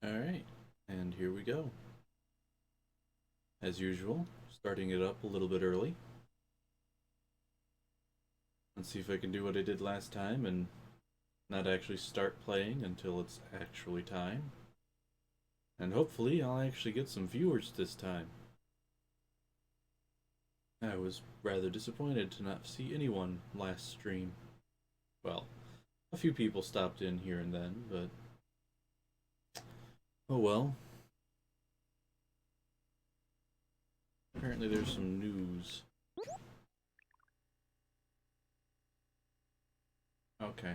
Alright, and here we go. As usual, starting it up a little bit early. Let's see if I can do what I did last time and not actually start playing until it's actually time. And hopefully I'll actually get some viewers this time. I was rather disappointed to not see anyone last stream. Well, a few people stopped in here and then, but oh well. Apparently there's some news. Okay.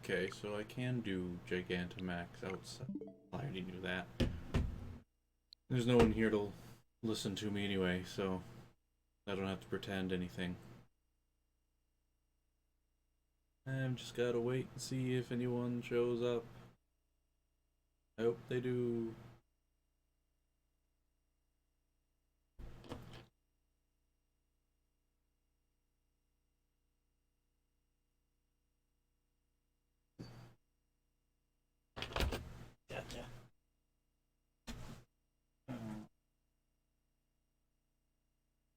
Okay, so I can do Gigantamax outside. I already knew that. There's no one here to listen to me anyway, so I don't have to pretend anything. I've just gotta wait and see if anyone shows up. I hope they do. Gotcha.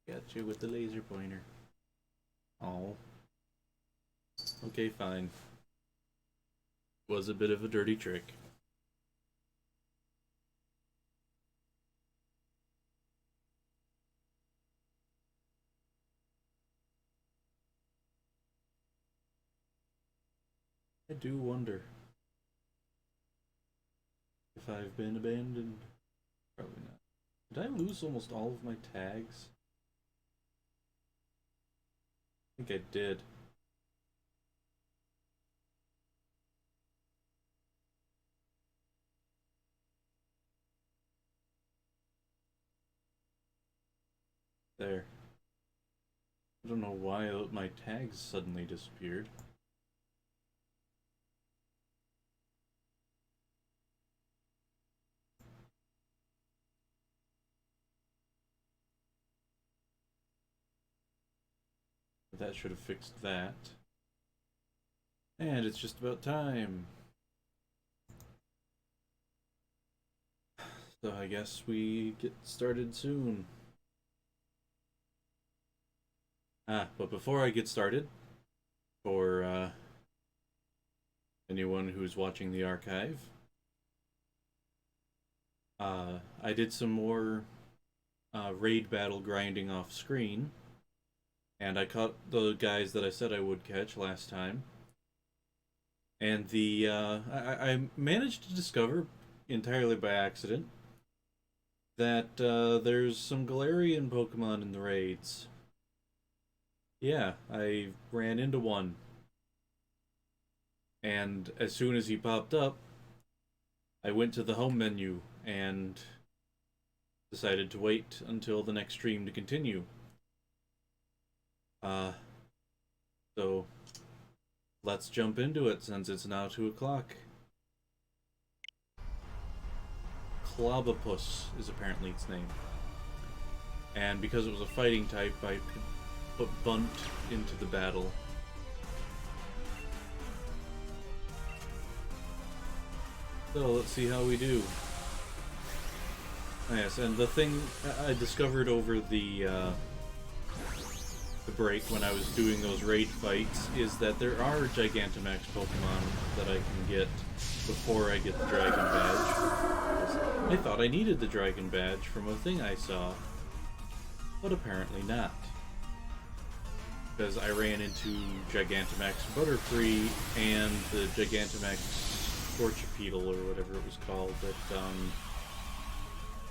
Got you with the laser pointer. Oh. Okay, fine. Was a bit of a dirty trick. I do wonder if I've been abandoned. Probably not. Did I lose almost all of my tags? I think I did. There. I don't know why my tags suddenly disappeared. But that should have fixed that. And it's just about time. So I guess we get started soon. But before I get started, for anyone who's watching the archive, I did some more raid battle grinding off screen, and I caught the guys that I said I would catch last time. And I managed to discover, entirely by accident, that there's some Galarian Pokemon in the raids. Yeah, I ran into one. And as soon as he popped up, I went to the home menu and decided to wait until the next stream to continue. So let's jump into it since it's now 2 o'clock. Clobopus is apparently its name. And because it was a fighting type, I put Bunt into the battle. So let's see how we do. Yes, and the thing I discovered over the break when I was doing those raid fights is that there are Gigantamax Pokemon that I can get before I get the Dragon Badge. I thought I needed the Dragon Badge from a thing I saw, but apparently not. Because I ran into Gigantamax Butterfree and the Gigantamax Torchipedal, or whatever it was called,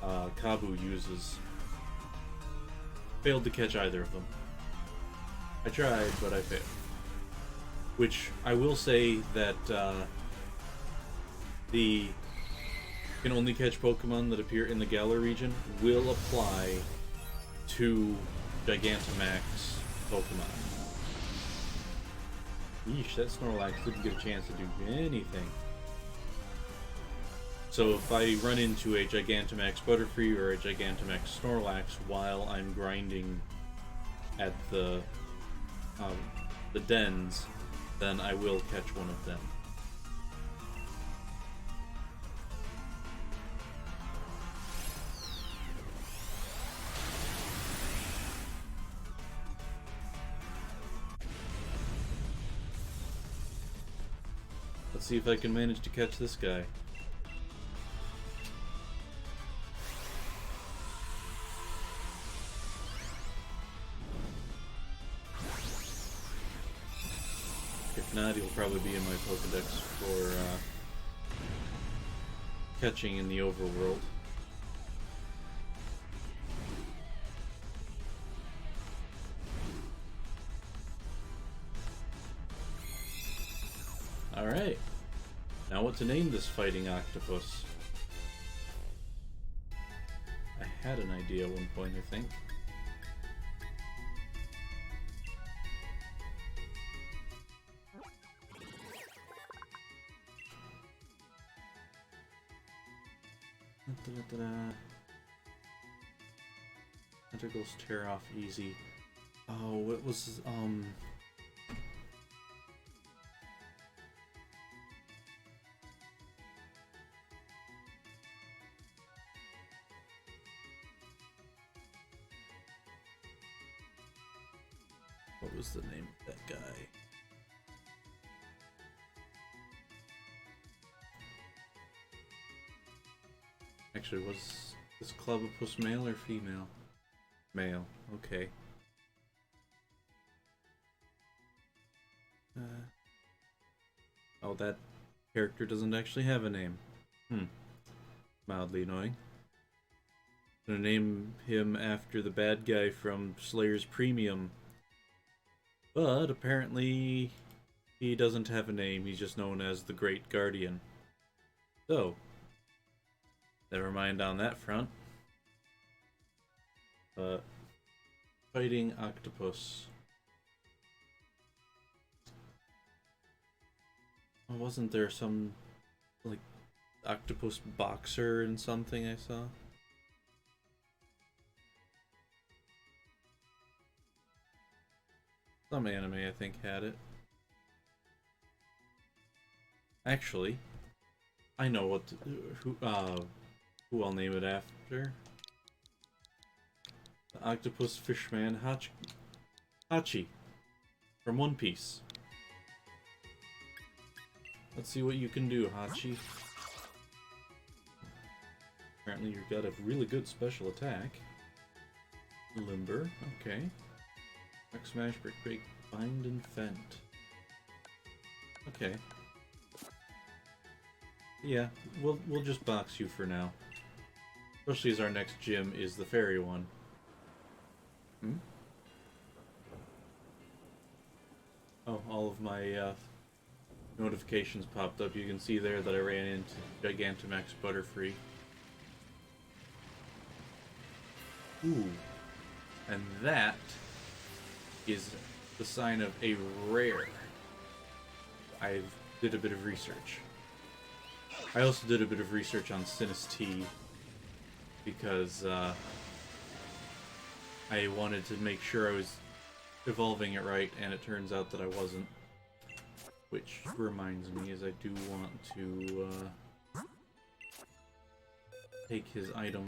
that Kabu uses. Failed to catch either of them. I tried, but I failed. Which, I will say that the can only catch Pokemon that appear in the Galar region will apply to Gigantamax Pokemon. Yeesh, that Snorlax didn't get a chance to do anything. So if I run into a Gigantamax Butterfree or a Gigantamax Snorlax while I'm grinding at the dens, then I will catch one of them. Let's see if I can manage to catch this guy. If not, he'll probably be in my Pokedex for catching in the overworld. Alright. Now what to name this fighting octopus? I had an idea at one point, I think. Tentacles tear off easy. Oh, it was what was the name of that guy? Actually, was this Clubopus male or female? Male, okay. Oh, that character doesn't actually have a name. Mildly annoying. I'm gonna name him after the bad guy from Slayer's Premium. But apparently he doesn't have a name, he's just known as the Great Guardian. So, never mind on that front. But fighting octopus. Wasn't there some like octopus boxer and something I saw? Some anime I think had it. Actually, I know what to, who I'll name it after. The octopus fishman Hachi from One Piece. Let's see what you can do, Hachi. Apparently you've got a really good special attack. Limber, okay. Rock Smash, Brick Break, Bind, and Fent. Okay. Yeah, we'll just box you for now. Especially as our next gym is the fairy one. Oh, all of my notifications popped up. You can see there that I ran into Gigantamax Butterfree. Ooh. And that is the sign of a rare. I did a bit of research. I also did a bit of research on Sinistee because I wanted to make sure I was evolving it right, and it turns out that I wasn't. Which reminds me, is I do want to take his item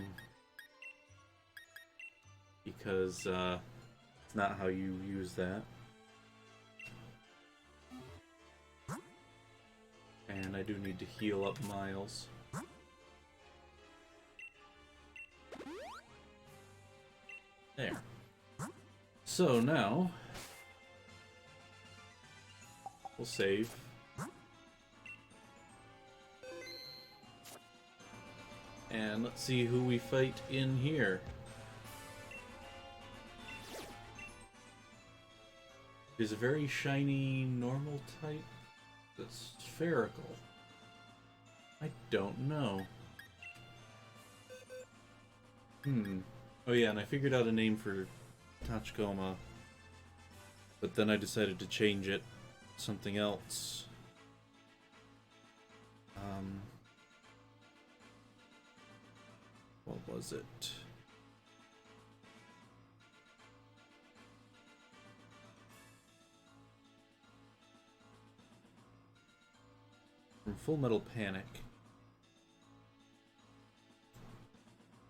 because it's not how you use that. And I do need to heal up Miles. There. So now we'll save. And let's see who we fight in here. Is a very shiny normal type that's spherical. I don't know. Oh yeah, and I figured out a name for Tachikoma, but then I decided to change it something else. What was it? From Full Metal Panic.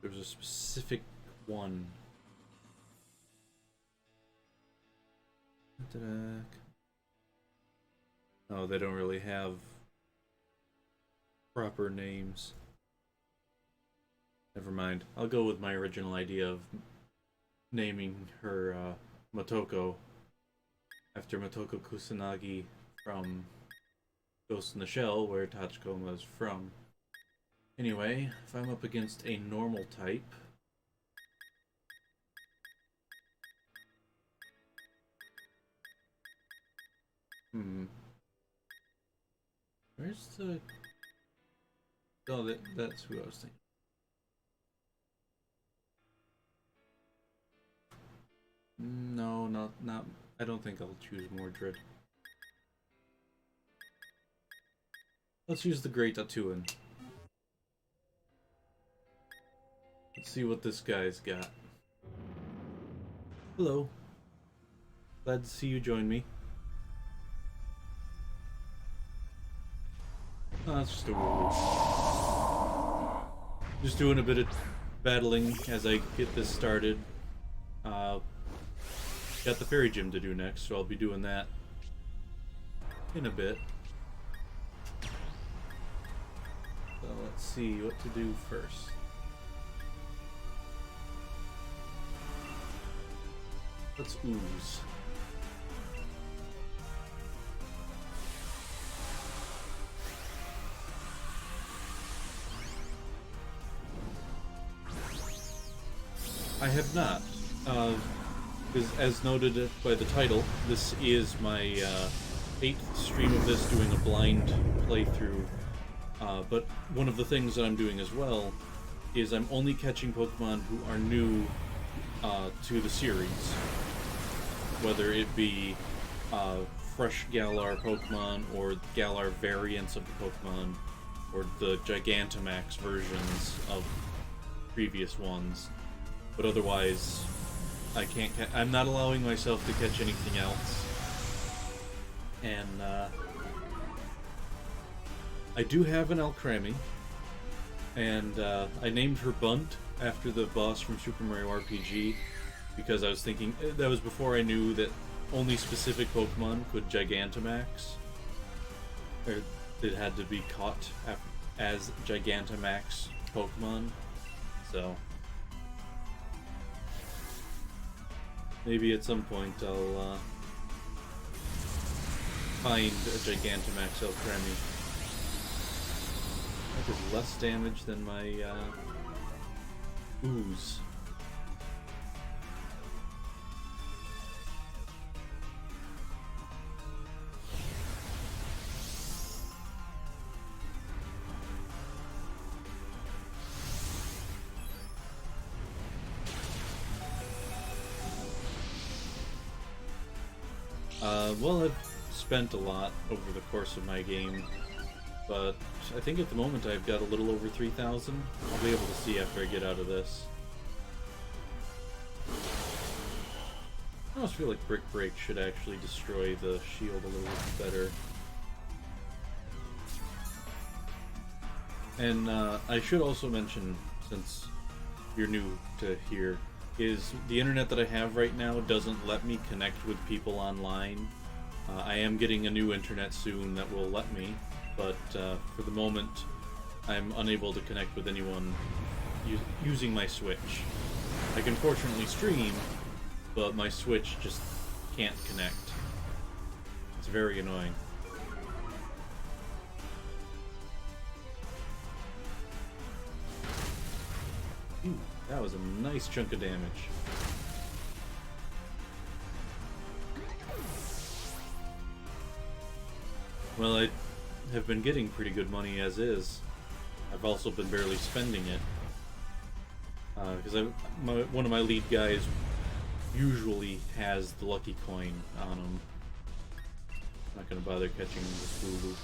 There was a specific one. Oh, they don't really have proper names. Never mind. I'll go with my original idea of naming her Motoko after Motoko Kusanagi from Ghost in the Shell, where Tachikoma is from. Anyway, if I'm up against a normal type... Where's the... Oh, that's who I was thinking. No, not... I don't think I'll choose Mordred. Let's use the Great Atuan. Let's see what this guy's got. Hello. Glad to see you join me. Oh, that's just a woo. Just doing a bit of battling as I get this started. Got the Fairy Gym to do next, so I'll be doing that in a bit. So let's see what to do first. Let's ooze. I have not. As noted by the title, this is my 8th stream of this, doing a blind playthrough. But one of the things that I'm doing as well is I'm only catching Pokemon who are new to the series. Whether it be fresh Galar Pokemon or Galar variants of the Pokemon, or the Gigantamax versions of previous ones. But otherwise, I'm not allowing myself to catch anything else. And I do have an Alcremie, and I named her Bunt after the boss from Super Mario RPG, because I was thinking, that was before I knew that only specific Pokemon could Gigantamax, or it had to be caught as Gigantamax Pokemon, so maybe at some point I'll find a Gigantamax Alcremie. That did less damage than my ooze. Well, I've spent a lot over the course of my game, but I think at the moment I've got a little over 3,000. I'll be able to see after I get out of this. I almost feel like Brick Break should actually destroy the shield a little better. And I should also mention, since you're new to here, is the internet that I have right now doesn't let me connect with people online. I am getting a new internet soon that will let me, but for the moment I'm unable to connect with anyone using my Switch. I can fortunately stream, but my Switch just can't connect. It's very annoying. Ooh, that was a nice chunk of damage. Well, I have been getting pretty good money as is. I've also been barely spending it. Because one of my lead guys usually has the lucky coin on him. Not gonna bother catching this Lulu.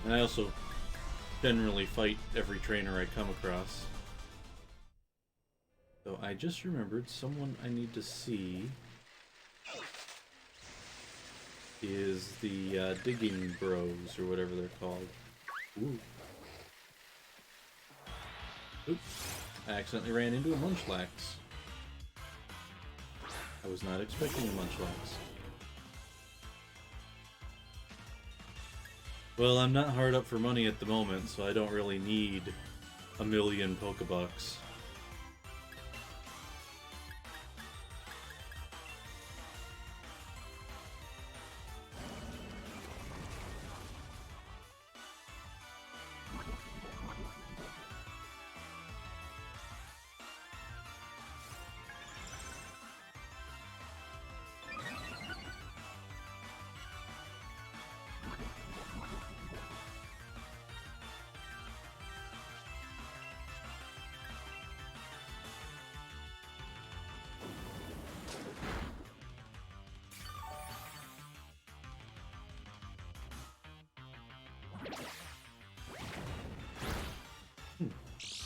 And I also generally fight every trainer I come across. So I just remembered someone I need to see is the digging bros, or whatever they're called. Ooh. Oops. I accidentally ran into a Munchlax. I was not expecting a Munchlax. Well, I'm not hard up for money at the moment, so I don't really need a million Pokebucks.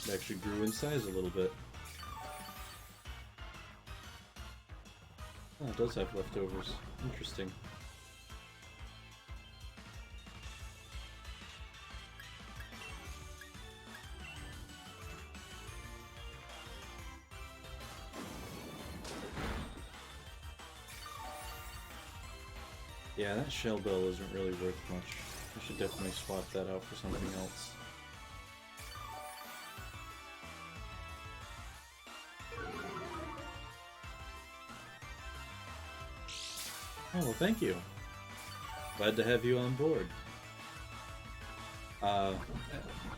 It actually grew in size a little bit. Oh, it does have leftovers. Interesting. Yeah, that shell bell isn't really worth much. I should definitely swap that out for something else. Oh, well, thank you. Glad to have you on board.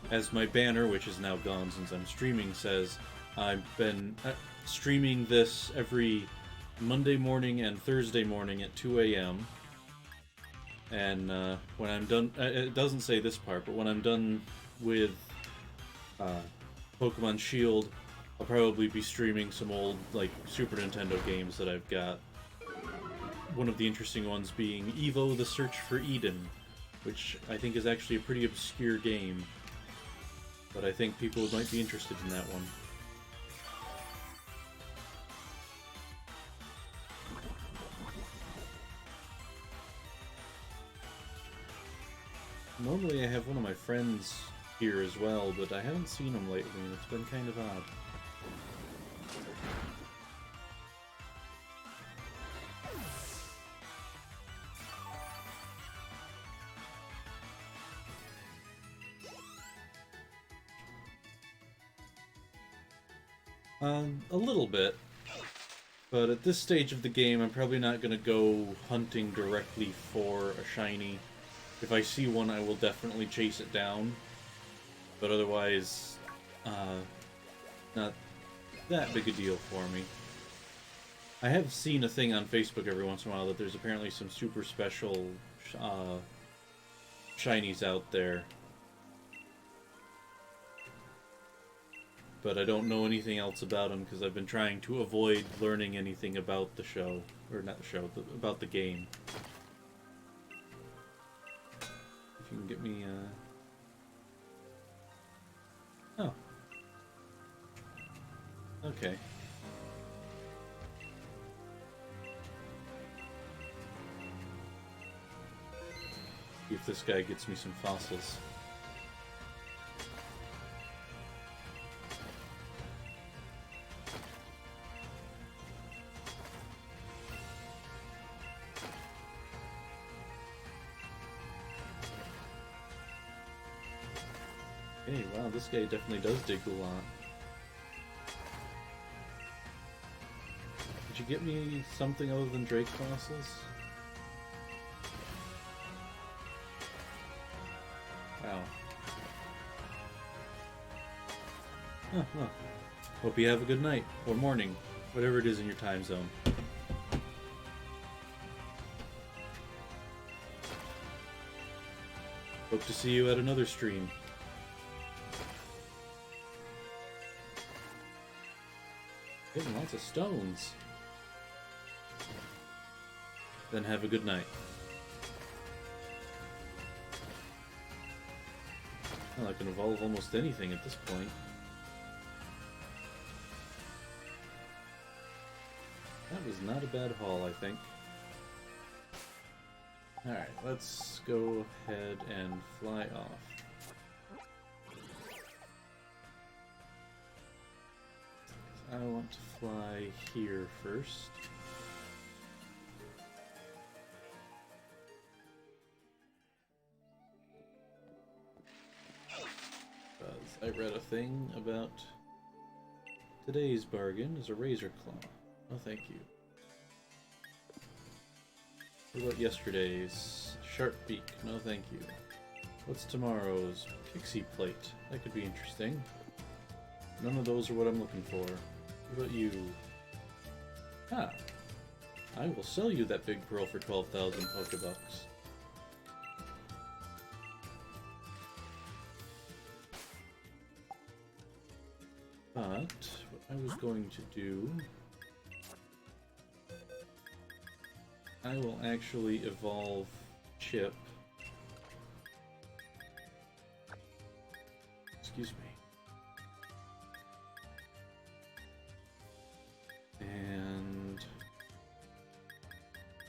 As my banner, which is now gone since I'm streaming, says, I've been streaming this every Monday morning and Thursday morning at 2 a.m. And when I'm done, it doesn't say this part, but when I'm done with Pokemon Shield, I'll probably be streaming some old, like, Super Nintendo games that I've got. One of the interesting ones being Evo: The Search for Eden, which I think is actually a pretty obscure game, but I think people might be interested in that one. Normally I have one of my friends here as well, but I haven't seen him lately, and it's been kind of odd. A little bit. But at this stage of the game, I'm probably not going to go hunting directly for a shiny. If I see one, I will definitely chase it down. But otherwise, not that big a deal for me. I have seen a thing on Facebook every once in a while that there's apparently some super special shinies out there. But I don't know anything else about them because I've been trying to avoid learning anything about the show. Or not the show, about the game. If you can get me, Oh. Okay. See if this guy gets me some fossils. Hey, wow, this guy definitely does dig a lot. Did you get me something other than Drake fossils? Wow. Oh, well. Hope you have a good night, or morning, whatever it is in your time zone. Hope to see you at another stream. Getting lots of stones. Then have a good night. Well, I can evolve almost anything at this point. That was not a bad haul, I think. Alright, let's go ahead and fly off. I want to fly here first. I read a thing about today's bargain is a razor claw. Oh, thank you. What about yesterday's sharp beak? No, thank you. What's tomorrow's pixie plate? That could be interesting. None of those are what I'm looking for. What about you? Ah, I will sell you that big pearl for 12,000 Pokebucks. But what I was going to do, I will actually evolve Chip. Excuse me. And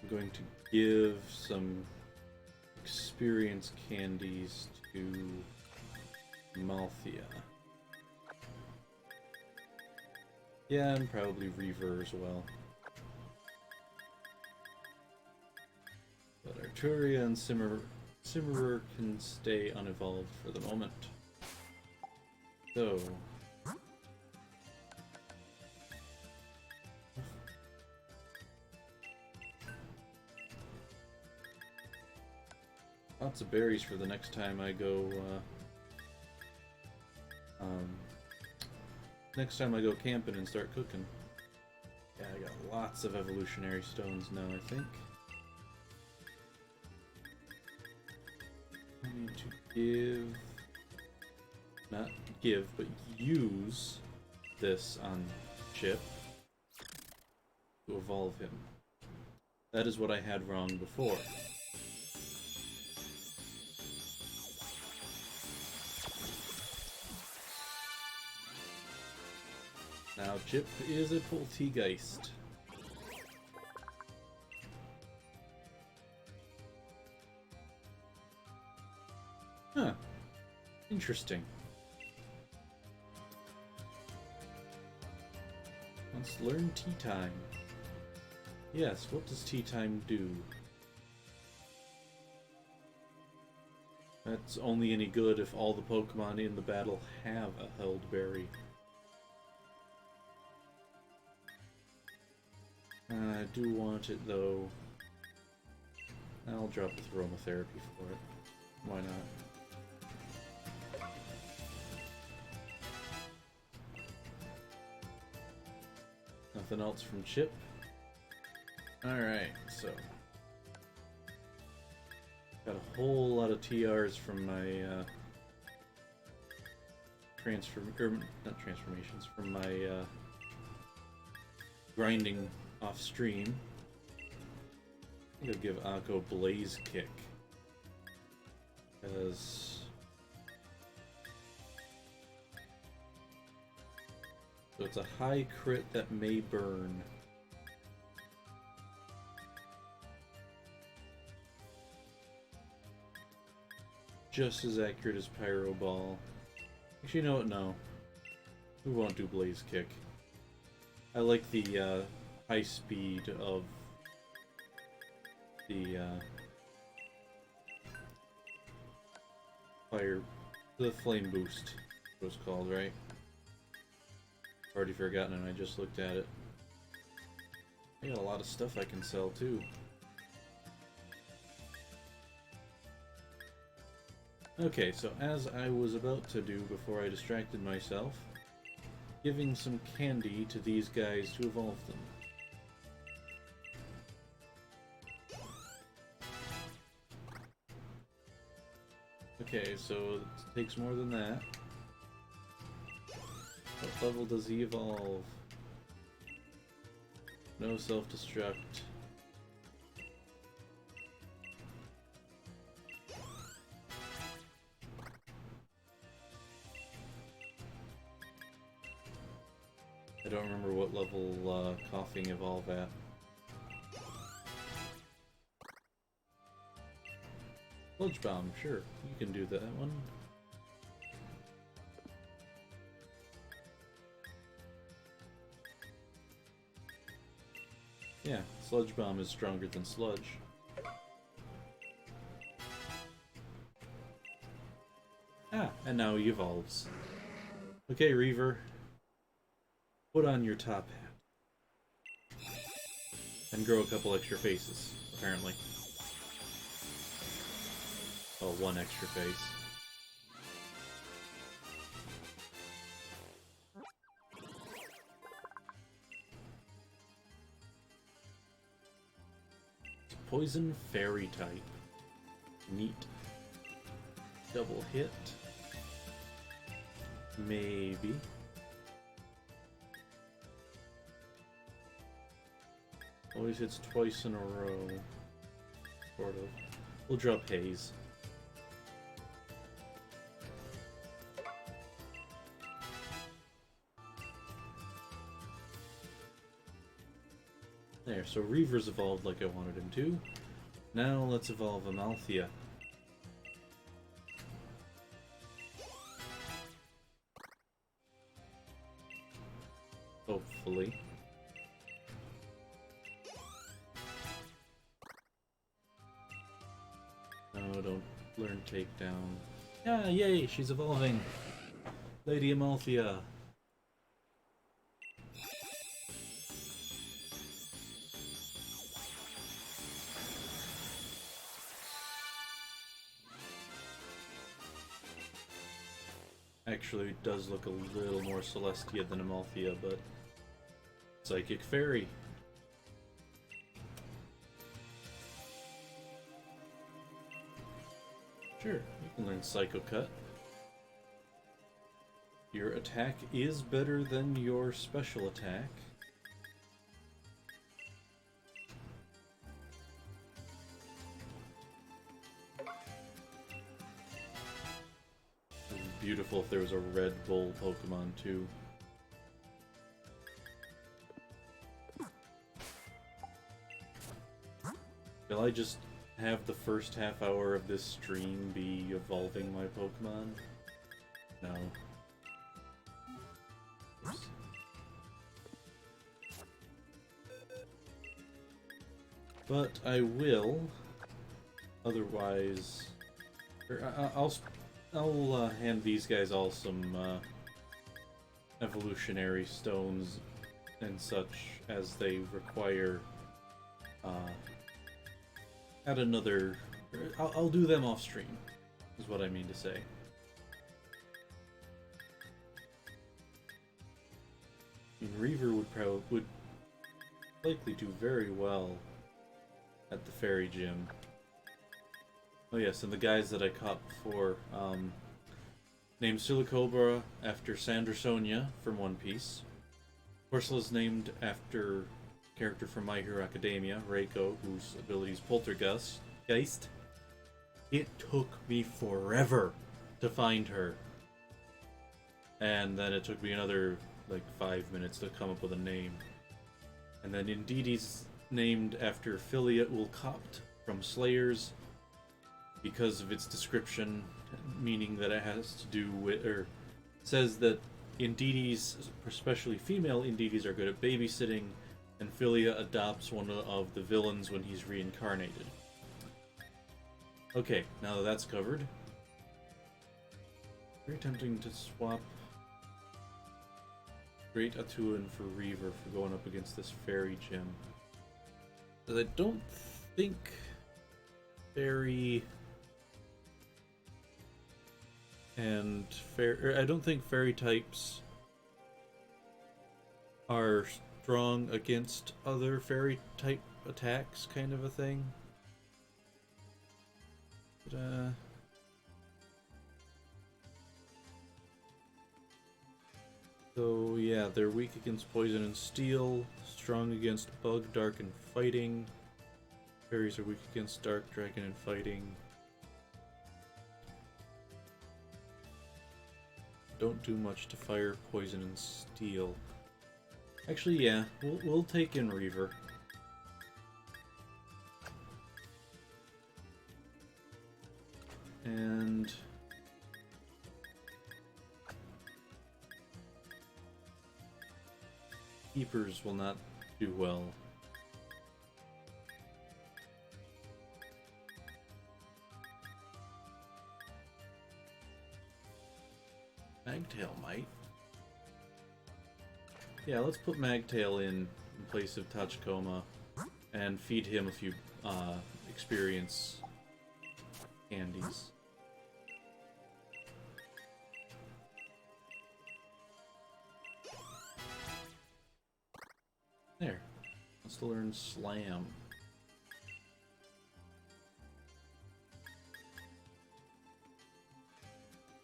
I'm going to give some experience candies to Malthea. Yeah, and probably Reaver as well. But Arturia and Simmerer can stay unevolved for the moment. So... lots of berries for the next time I go, next time I go camping and start cooking. Yeah, I got lots of evolutionary stones now, I think. I need to not give, but use this on Chip to evolve him. That is what I had wrong before. Now Chip is a Poltegeist. Huh. Interesting. Let's learn Tea Time. Yes, what does Tea Time do? That's only any good if all the Pokemon in the battle have a held berry. I do want it though. I'll drop the Aromatherapy for it. Why not? Nothing else from Chip? Alright, so. Got a whole lot of TRs from my not transformations, from my grinding off stream. I think I'll give Akko Blaze Kick. Because so it's a high crit that may burn. Just as accurate as Pyro Ball. Actually, you know what? No. We won't do Blaze Kick. I like the high speed of the the Flame Boost, it was called, right? Already forgotten and I just looked at it. I got a lot of stuff I can sell too. Okay, so as I was about to do before I distracted myself, giving some candy to these guys to evolve them. Okay, so it takes more than that. What level does he evolve? No self-destruct. I don't remember what level coughing evolve at. Sludge Bomb, sure. You can do that one. Yeah, Sludge Bomb is stronger than Sludge. Ah, and now he evolves. Okay, Reaver. Put on your top hat. And grow a couple extra faces, apparently. Oh, one extra face. Poison Fairy type. Neat. Double hit. Maybe. Always hits twice in a row. Sort of. We'll drop Haze. There, so Reaver's evolved like I wanted him to. Now let's evolve Amalthea. Hopefully. No, don't learn takedown. Yeah, yay, she's evolving. Lady Amalthea. Actually, it does look a little more Celestia than Amalthea, but... Psychic Fairy. Sure, you can learn Psycho Cut. Your attack is better than your special attack. It would be beautiful if there was a Red Bull Pokemon too. Will I just have the first half hour of this stream be evolving my Pokemon? No. Oops. But I will. Otherwise, I'll hand these guys all some evolutionary stones and such as they require. At another... I'll do them off stream, is what I mean to say. I mean, Reaver would likely do very well at the Fairy Gym. Oh yes, and the guys that I caught before, named Silicobra after Sandersonia from One Piece. Corsola named after character from My Hero Academia, Reiko, whose ability is Poltergeist. It took me forever to find her. And then it took me another, like, 5 minutes to come up with a name. And then Indeed's named after Philia Ulcopt from Slayers because of its description, meaning that it has to do with, or says that Indeed's, especially female Indeed's, are good at babysitting, and Philia adopts one of the villains when he's reincarnated. Okay, now that that's covered. Very tempting to swap Great Atuan for Reaver for going up against this Fairy Gym. Because I don't think Fairy and I don't think Fairy types are strong against other Fairy type attacks, kind of a thing. But, so yeah, they're weak against poison and steel, strong against bug, dark, and fighting. Fairies are weak against dark, dragon, and fighting. Don't do much to fire, poison, and steel. Actually, yeah, we'll take in Reaver. And Keepers will not do well. Magtail might. Yeah, let's put Magtail in place of Tachikoma and feed him a few experience candies. There. Let's learn Slam.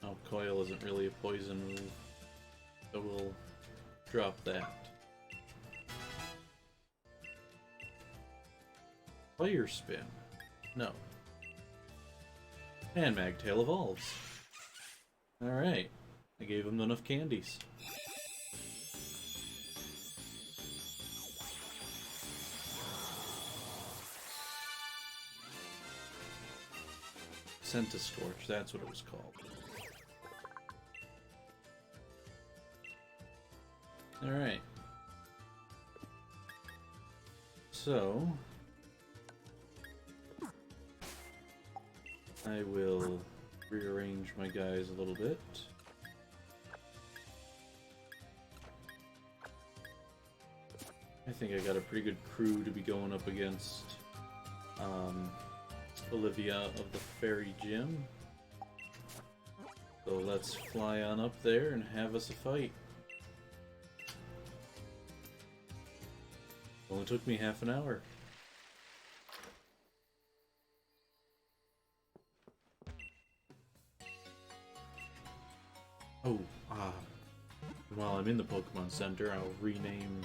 Oh, Coil isn't really a poison move, so we'll drop that. Fire Spin. No. And Magtail evolves. Alright. I gave him enough candies. Centiscorch, that's what it was called. Alright. So I will rearrange my guys a little bit. I think I got a pretty good crew to be going up against Olivia of the Fairy Gym. So let's fly on up there and have us a fight. Only took me half an hour. Oh, while I'm in the Pokemon Center, I'll rename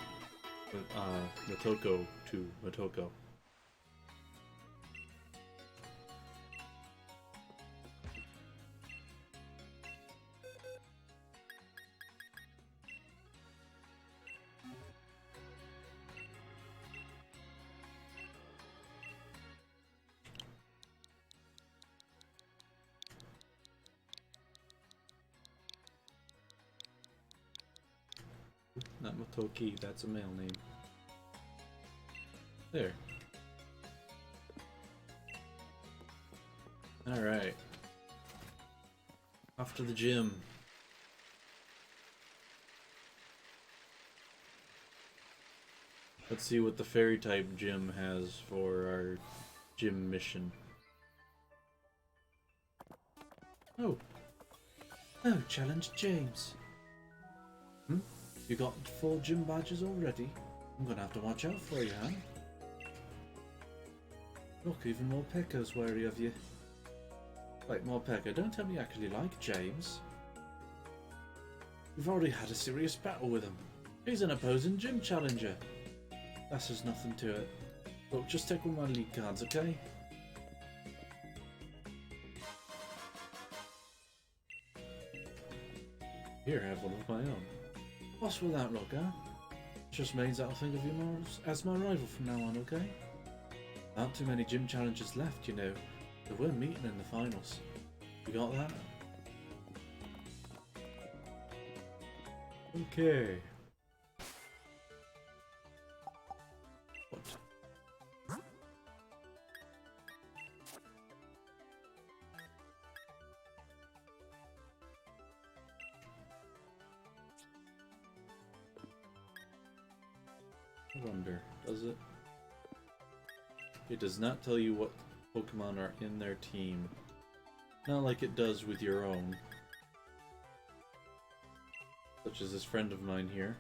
Motoko to Motoko. Not Motoki, that's a male name. There. Alright. Off to the gym. Let's see what the fairy type gym has for our gym mission. Oh. Oh, challenge James. You got 4 gym badges already? I'm gonna have to watch out for you, huh? Look, even Morpeko's wary of you. Wait, Morpeko, don't tell me you actually like James. We've already had a serious battle with him. He's an opposing gym challenger. That's just nothing to it. Look, just take one of my league cards, okay? Here, I have one of my own. What's with that look, huh? Just means that I'll think of you more as my rival from now on, okay? There aren't too many gym challenges left, you know. So we're meeting in the finals. You got that? Okay. What? I wonder, does it? It does not tell you what Pokemon are in their team. Not like it does with your own. Such as this friend of mine here.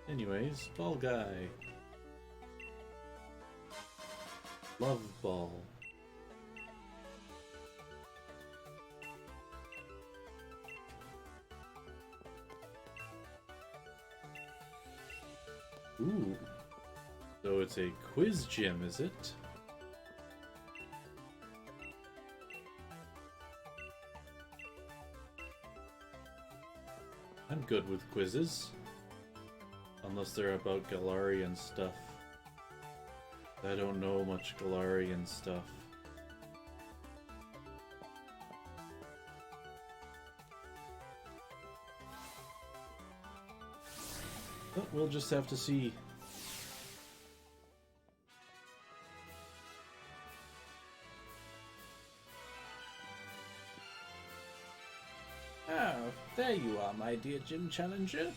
Anyways, Ball Guy. Love Ball. Ooh. So it's a quiz gym, is it? I'm good with quizzes. Unless they're about Galarian stuff. I don't know much Galarian stuff. But we'll just have to see. Oh, there you are, my dear gym challenger.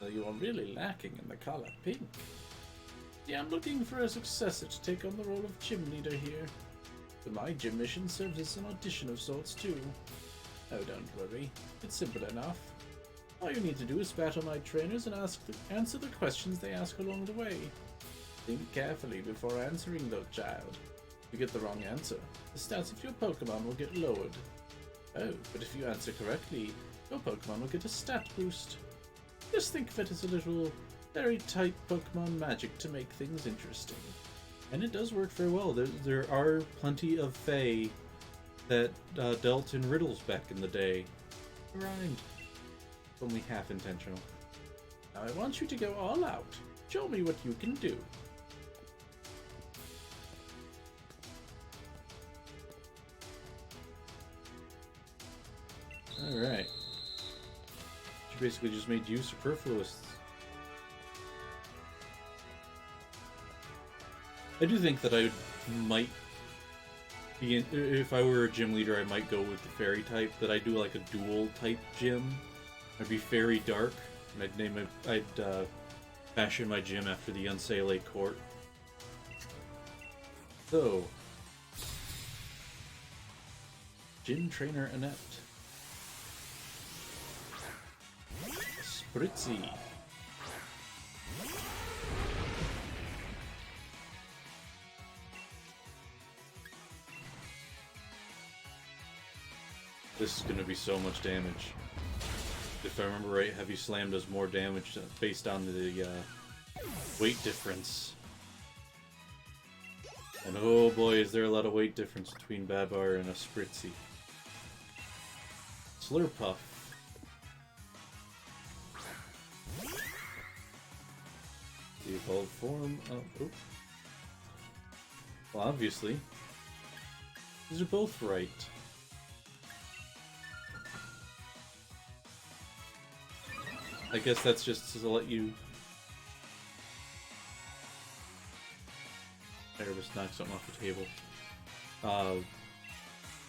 Though you are really lacking in the color pink. Yeah, I'm looking for a successor to take on the role of gym leader here. But my gym mission serves as an audition of sorts too. Oh, don't worry. It's simple enough. All you need to do is battle my trainers and answer the questions they ask along the way. Think carefully before answering, though, child. If you get the wrong answer, the stats of your Pokemon will get lowered. Oh, but if you answer correctly, your Pokemon will get a stat boost. Just think of it as a little fairy-type Pokemon magic to make things interesting. And it does work very well. There are plenty of Fae that dealt in riddles back in the day. Rhymed. Only half intentional. Now I want you to go all out. Show me what you can do. Alright. She basically just made you superfluous. I do think that I might be if I were a gym leader, I might go with the fairy type, that I do like a dual type gym. I'd be fairy dark, and I'd fashion my gym after the Unsele court. So, gym trainer Annette. Spritzy. This is going to be so much damage. If I remember right, Heavy Slam does more damage based on the weight difference. And oh boy, is there a lot of weight difference between Babar and a Spritzy. Slurpuff. The evolved form of... Oh. Well, obviously, these are both right. I guess that's just to let you... There, just knock something off the table.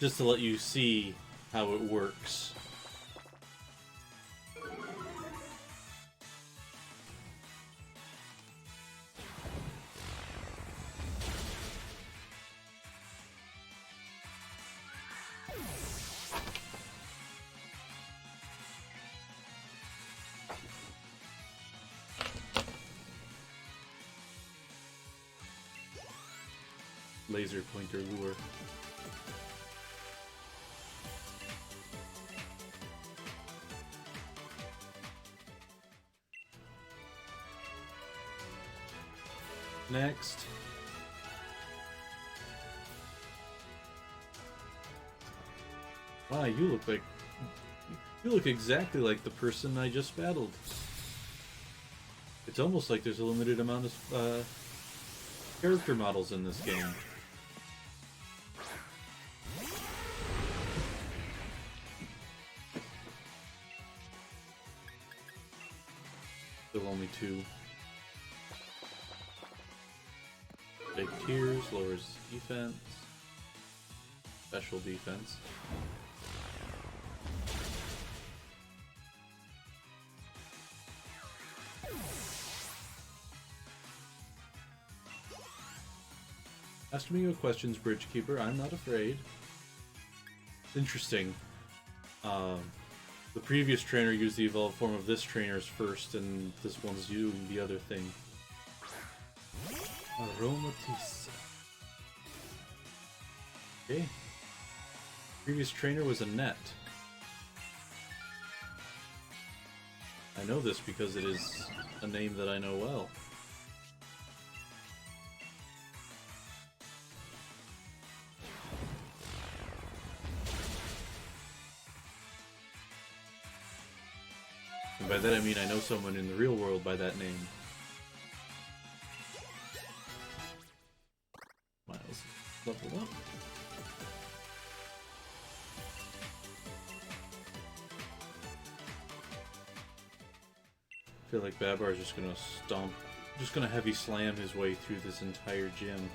Just to let you see how it works. Laser pointer lure. Next. Wow, you look exactly like the person I just battled. It's almost like there's a limited amount of character models in this game. Still only 2. Big tears, lowers defense. Special defense. Ask me your questions, Bridgekeeper. I'm not afraid. Interesting. The previous trainer used the evolved form of this trainer's first, and this one's doing the other thing. Aromatisse. Okay. Previous trainer was Annette. I know this because it is a name that I know well. And by that I mean I know someone in the real world by that name. Miles leveled up. I feel like Babar's just gonna just gonna heavy slam his way through this entire gym.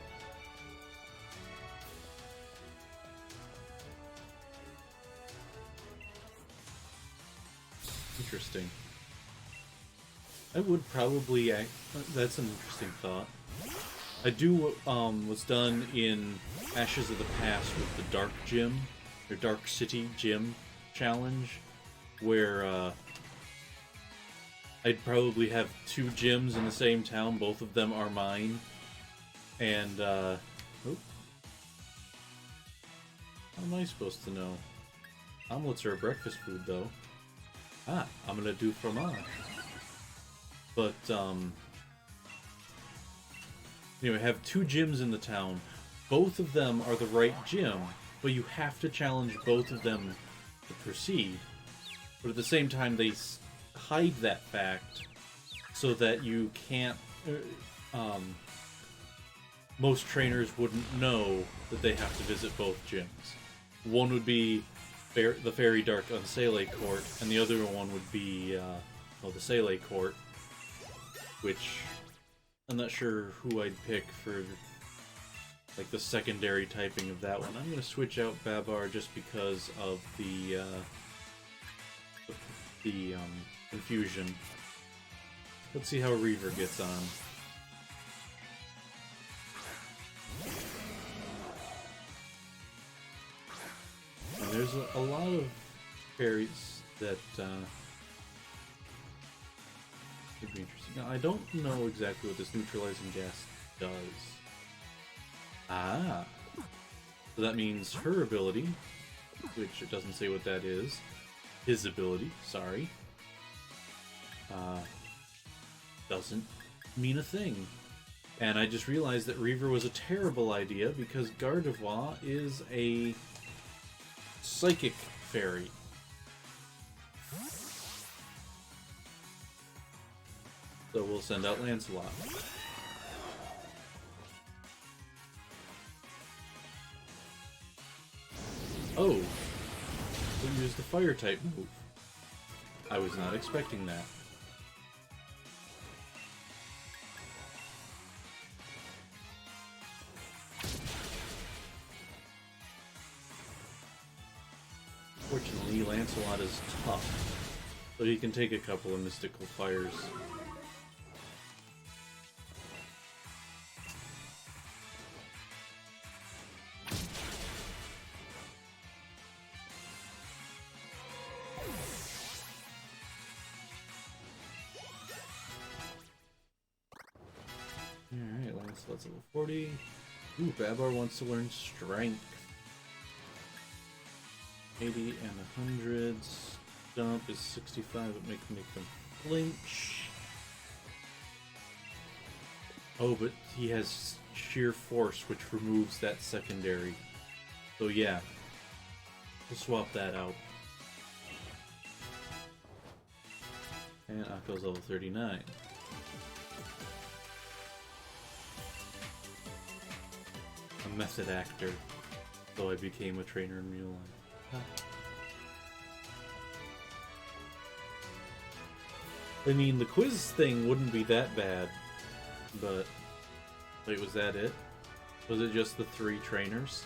Interesting. I would probably act. That's an interesting thought. I do what's done in Ashes of the Past with the Dark Gym, or Dark City Gym challenge, where I'd probably have two gyms in the same town, both of them are mine, and how am I supposed to know? Omelets are a breakfast food, though. Ah, I'm gonna do fromage. But, anyway, I have two gyms in the town. Both of them are the right gym, but you have to challenge both of them to proceed. But at the same time, they hide that fact so that you can't... most trainers wouldn't know that they have to visit both gyms. One would be the Fairy Dark Unsele Court, and the other one would be the Sele Court, which I'm not sure who I'd pick for like the secondary typing of that one. I'm going to switch out Babar just because of the confusion. Let's see how Reaver gets on. And there's a lot of fairies that could be interesting. Now, I don't know exactly what this neutralizing gas does. Ah! So that means her ability, which it doesn't say what that is. His ability, sorry. Doesn't mean a thing. And I just realized that Reaver was a terrible idea because Gardevoir is a psychic fairy. So we'll send out Lancelot. Oh! We'll use the fire type move. I was not expecting that. Fortunately, Lancelot is tough, so he can take a couple of mystical fires. Alright, Lancelot's level 40. Ooh, Babar wants to learn Strength. 80 and 100. Stomp is 65, it make them flinch. Oh, but he has Sheer Force, which removes that secondary. So yeah, we'll swap that out. And Opal's level 39. A method actor, though I became a trainer in real life. I mean, the quiz thing wouldn't be that bad, but... Wait, was that it? Was it just the 3 trainers?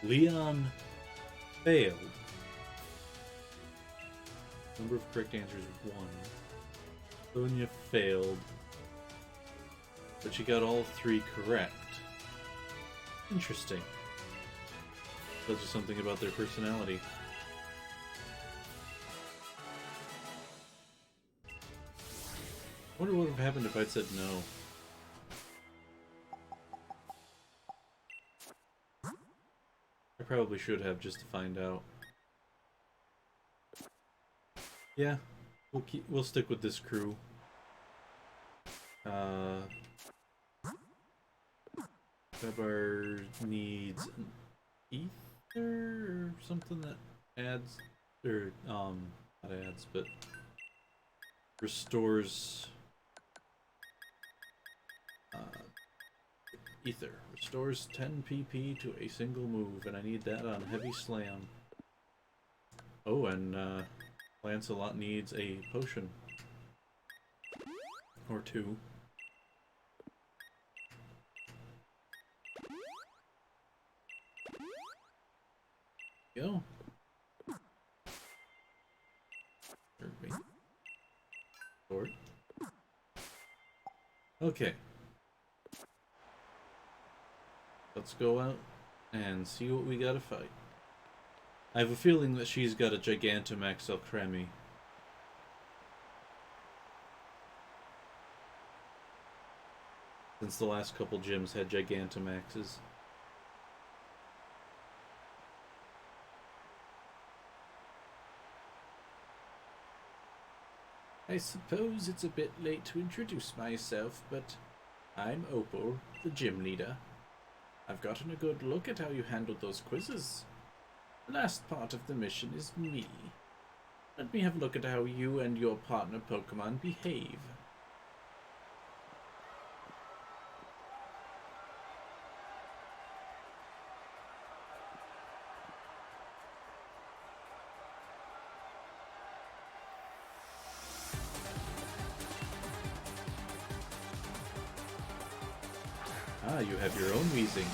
Leon failed. Number of correct answers 1. Sonia failed. But she got all 3 correct. Interesting. Tells you something about their personality. I wonder what would have happened if I'd said no. I probably should have, just to find out. Yeah, we'll stick with this crew. Pepper needs an ether or something that adds, or not adds, but restores ether. Restores 10 PP to a single move, and I need that on Heavy Slam. Oh, and Lancelot needs a potion. Or two. Go. Sword. Okay. Let's go out and see what we gotta fight. I have a feeling that she's got a Gigantamax Alcremie. Since the last couple gyms had Gigantamaxes. I suppose it's a bit late to introduce myself, but I'm Opal, the gym leader. I've gotten a good look at how you handled those quizzes. The last part of the mission is me. Let me have a look at how you and your partner Pokemon behave. Ah, you have your own wheezing.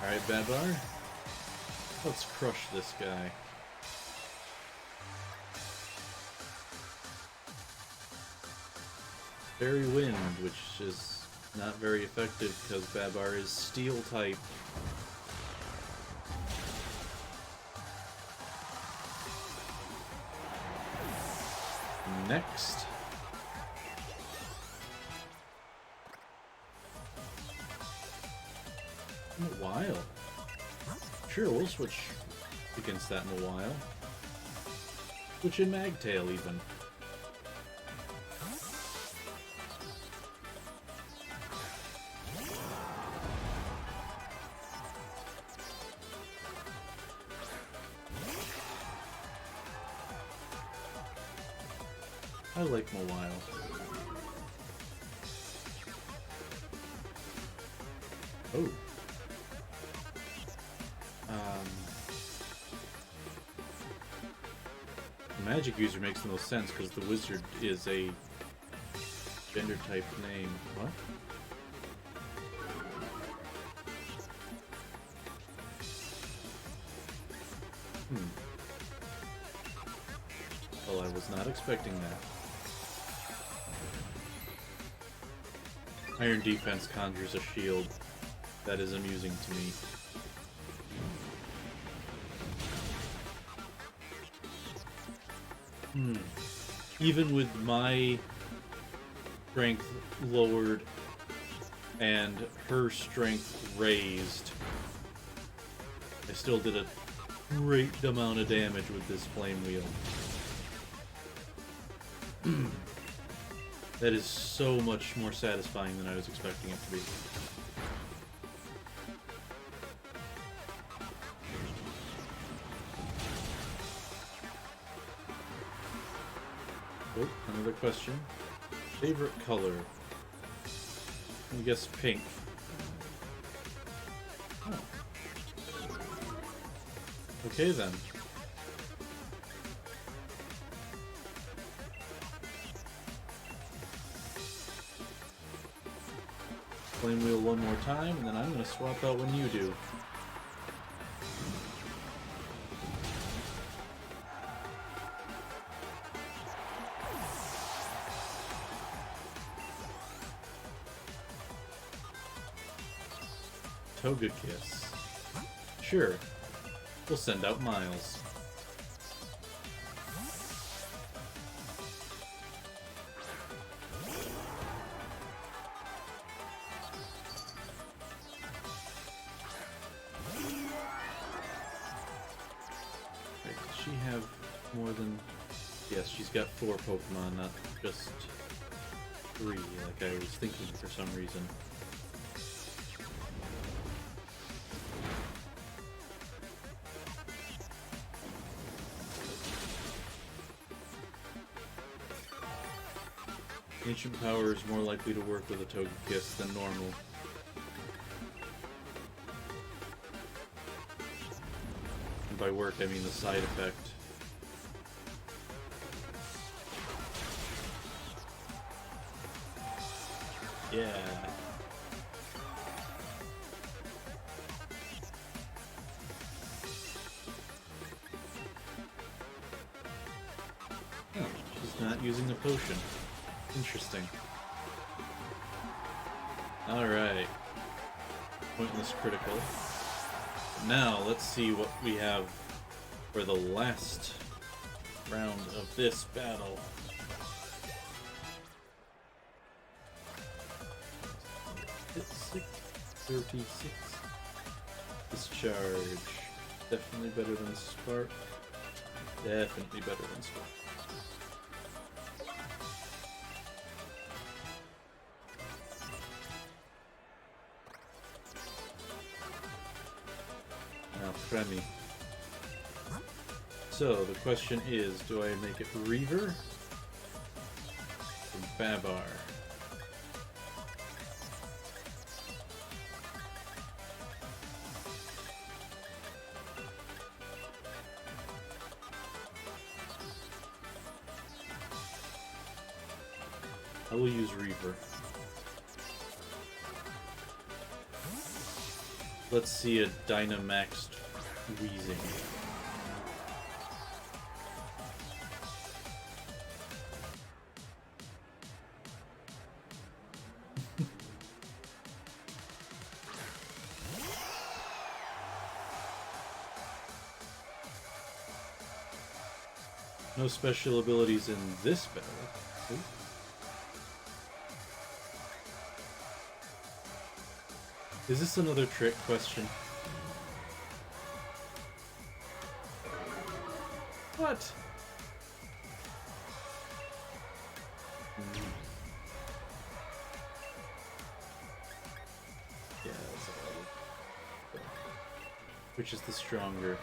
Alright, Babar. Let's crush this guy. Fairy Wind, which is not very effective because Babar is Steel type. Next. In a while. Sure, we'll switch against that in a while. Switch in Magtail, even. I like Mawile. Oh. The magic user makes the most sense because the wizard is a gender type name. What? Well, I was not expecting that. Iron Defense conjures a shield. That is amusing to me. Even with my strength lowered and her strength raised, I still did a great amount of damage with this flame wheel. That is so much more satisfying than I was expecting it to be. Oh, another question. Favorite color? I guess pink. Oh. Okay then. Flame wheel one more time, and then I'm going to swap out when you do. Togekiss. Sure. We'll send out Miles. Wait, does she have more than... Yes, she's got 4 Pokemon, not just 3, like I was thinking for some reason. Ancient power is more likely to work with a Togekiss than normal. And by work, I mean the side effect. Yeah. Oh, she's not using a potion. Interesting. Alright. Pointless critical. Now, let's see what we have for the last round of this battle. It's 636. Discharge. Definitely better than Spark. Definitely better than Spark. Premi. So the question is, do I make it Reaver or Babar? I will use Reaver. Let's see a Dynamaxed Wheezing. No special abilities in this battle. Ooh. Is this another trick question? What? Yeah, that's all. Which is the stronger?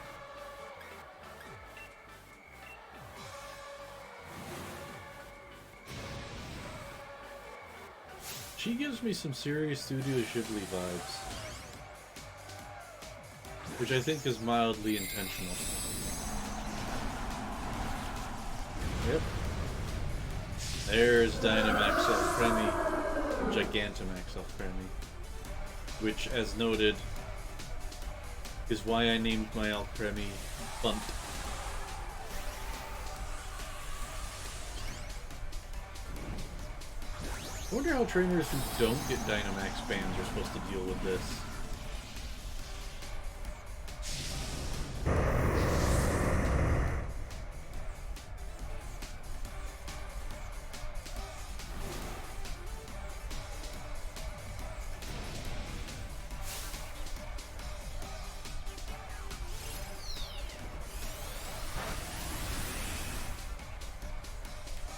She gives me some serious Studio Ghibli vibes, which I think is mildly intentional. Yep. There's Dynamax Alcremie, Gigantamax Alcremie, which, as noted, is why I named my Alcremie Bunt. I wonder how trainers who don't get Dynamax bans are supposed to deal with this.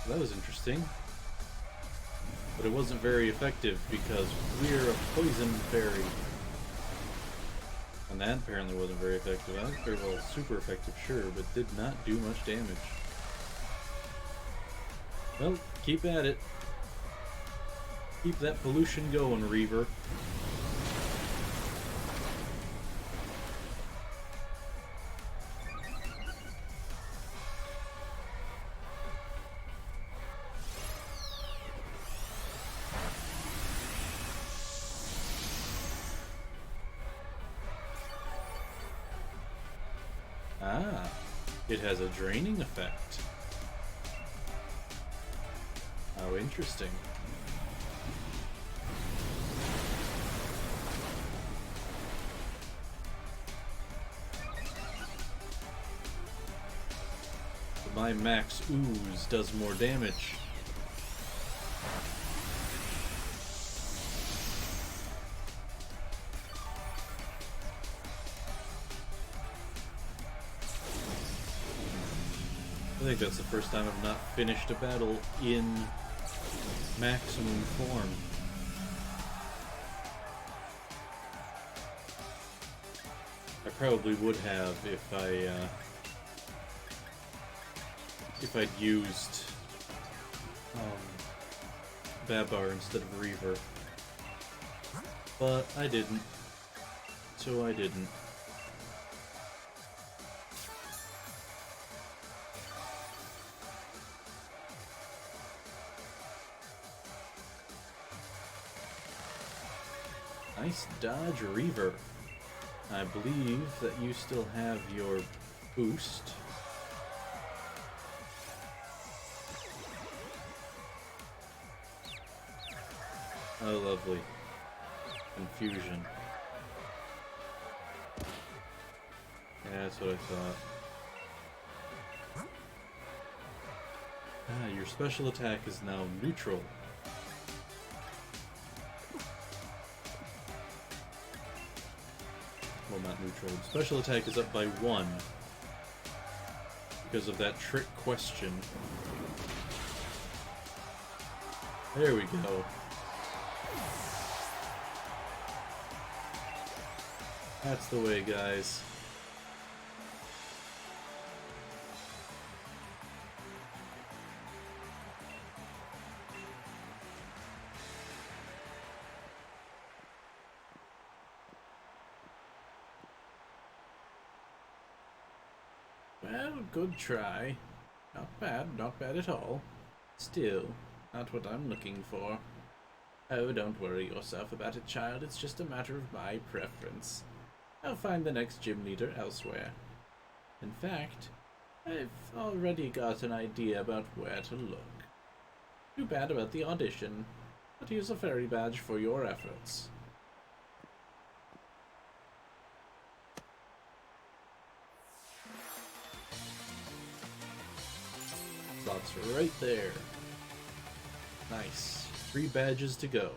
That was interesting. But it wasn't very effective because we're a poison fairy. And that apparently wasn't very effective. That was very well super effective, sure, but did not do much damage. Well, keep at it. Keep that pollution going, Reaver. Ah, it has a draining effect. How interesting. My max ooze does more damage. I think that's the first time I've not finished a battle in maximum form. I probably would have if I'd used Babar instead of Reaver, but I didn't. So I didn't. Nice dodge, Reaver. I believe that you still have your boost. Oh, lovely. Confusion. Yeah, that's what I thought. Ah, your special attack is now neutral. Well, not neutral. Special attack is up by 1 because of that trick question. There we go. That's the way, guys. Well, good try. Not bad at all. Still, not what I'm looking for. Oh, don't worry yourself about it, child. It's just a matter of my preference. I'll find the next gym leader elsewhere. In fact, I've already got an idea about where to look. Too bad about the audition, but here's a fairy badge for your efforts. Slots right there. Nice. 3 badges to go.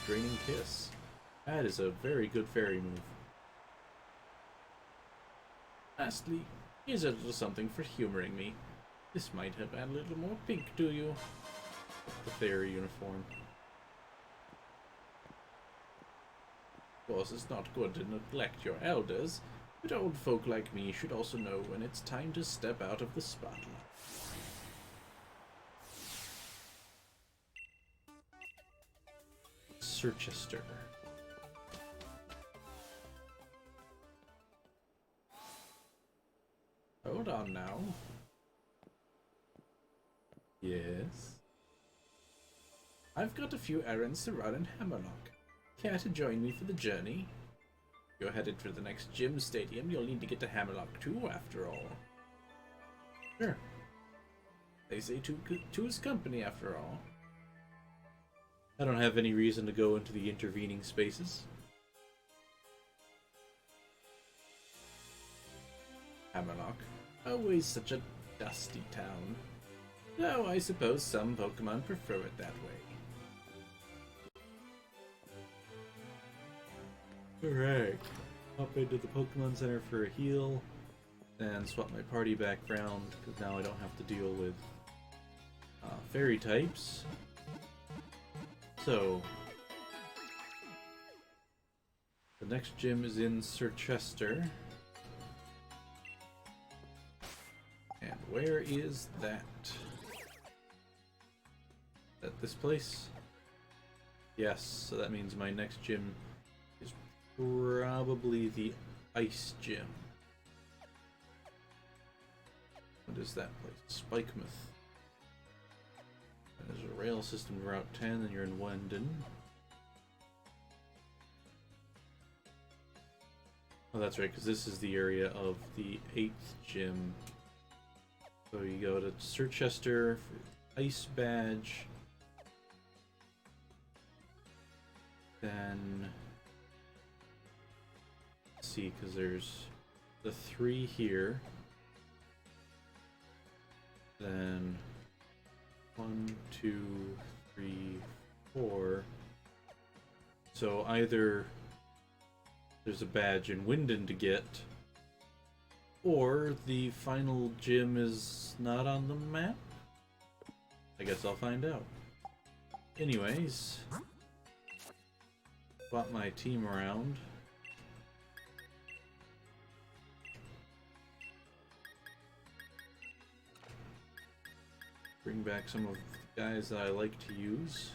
Draining Kiss. That is a very good fairy move. Lastly, here's a little something for humoring me. This might have added a little more pink to you. The fairy uniform. Of course, it's not good to neglect your elders, but old folk like me should also know when it's time to step out of the spotlight. Sirchester. Hold on now. Yes. I've got a few errands to run in Hammerlock. Care to join me for the journey? If you're headed for the next gym stadium, you'll need to get to Hammerlock too, after all. Sure. They say two is company, after all. I don't have any reason to go into the intervening spaces. Hammerlock. Always such a dusty town. Though I suppose some Pokemon prefer it that way. Alright. Hop into the Pokemon Center for a heal. And swap my party background, because now I don't have to deal with fairy types. So, the next gym is in Sirchester. And where is that? Is that this place? Yes, so that means my next gym is probably the Ice Gym. What is that place? Spikemouth. There's a rail system Route 10, and you're in Wendon. Oh, that's right, because this is the area of the 8th gym. So you go to Sirchester for Ice Badge. Then... let's see, because there's the 3 here. Then... 1, 2, 3, 4. So either there's a badge in Windon to get, Or the final gym is not on the map? I guess I'll find out. Anyways, swap my team around. Bring back some of the guys that I like to use.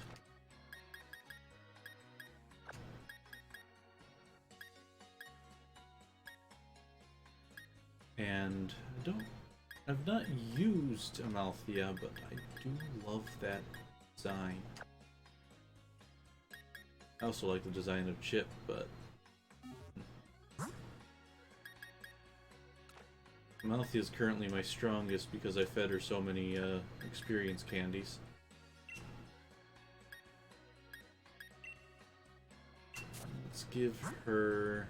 And I've not used Amalthea, but I do love that design. I also like the design of Chip, but Amalthea is currently my strongest because I fed her so many experience candies. Let's give her...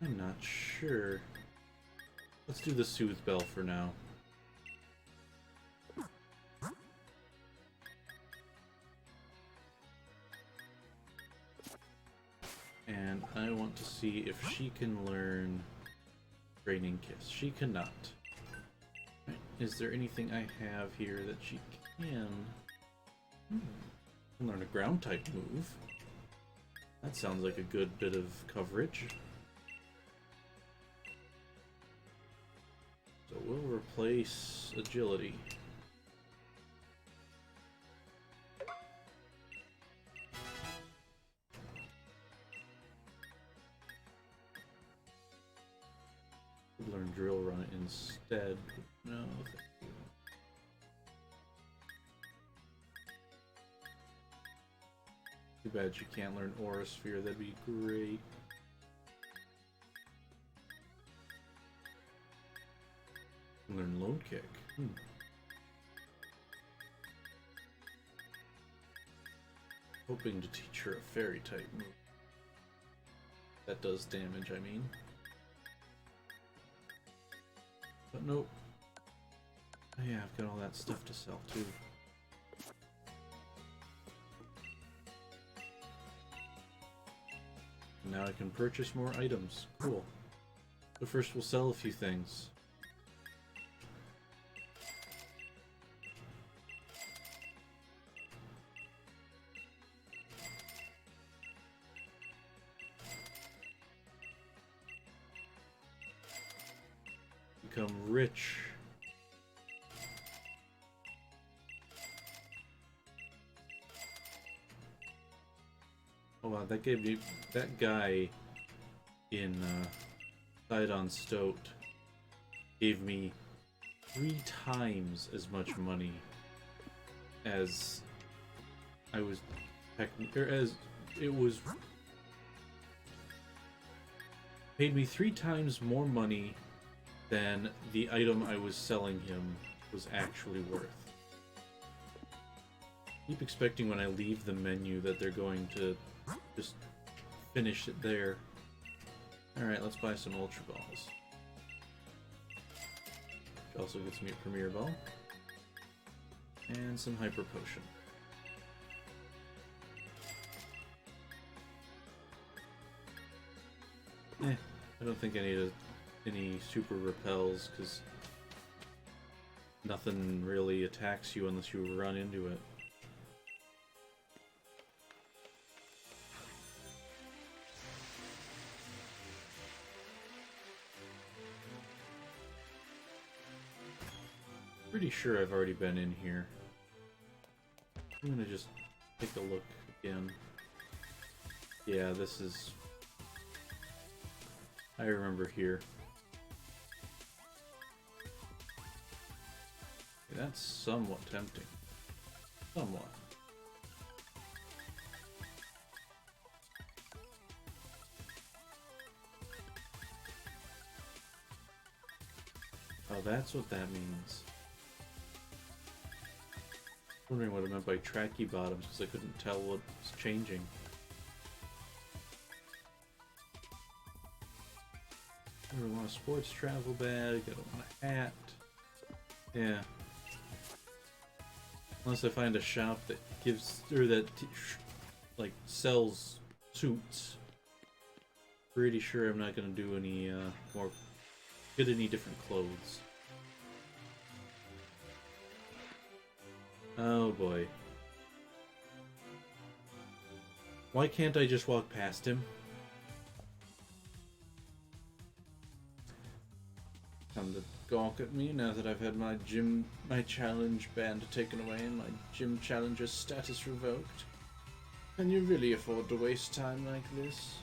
I'm not sure. Let's do the Soothe Bell for now. And I want to see if she can learn Raining Kiss. She cannot. Right. Is there anything I have here that she can? Can learn a ground type move. That sounds like a good bit of coverage. So we'll replace agility. Learn Drill Run instead. No, thank you. Too bad you can't learn Aura Sphere, that'd be great. Learn Lone Kick. Hoping to teach her a fairy type move. That does damage, I mean. But nope. Oh yeah, I've got all that stuff to sell too. Now I can purchase more items. Cool. But first we'll sell a few things. Become rich. Oh wow, that gave me... that guy in Sidon Stoat gave me 3 times as much money as I was... or as it was... paid me 3 times more money than the item I was selling him was actually worth. Keep expecting when I leave the menu that they're going to just finish it there. Alright, let's buy some Ultra Balls. Which also gets me a Premier Ball. And some Hyper Potion. I don't think I need any super repels, because nothing really attacks you unless you run into it. Pretty sure I've already been in here. I'm gonna just take a look again. Yeah, this is... I remember here. That's somewhat tempting. Somewhat. Oh, that's what that means. Wondering what it meant by tracky bottoms because I couldn't tell what was changing. I don't want a sports travel bag. I don't want a hat. Yeah. Unless I find a shop that gives, or that like sells suits. Pretty sure I'm not gonna do any get any different clothes. Oh boy. Why can't I just walk past him? Come to gawk at me now that I've had my challenge band taken away and my gym challenger status revoked. Can you really afford to waste time like this?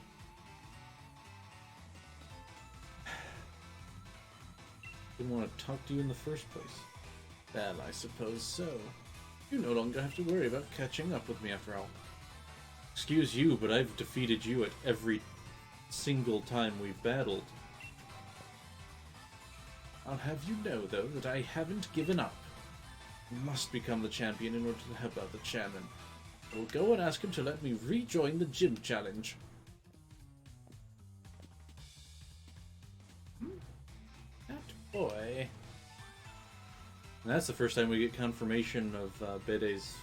Didn't want to talk to you in the first place. Well, I suppose so. You no longer have to worry about catching up with me after all. Excuse you, but I've defeated you at every single time we've battled. I'll have you know, though, that I haven't given up. I must become the champion in order to help out the chairman. I will go and ask him to let me rejoin the gym challenge. That boy. And that's the first time we get confirmation of Bede's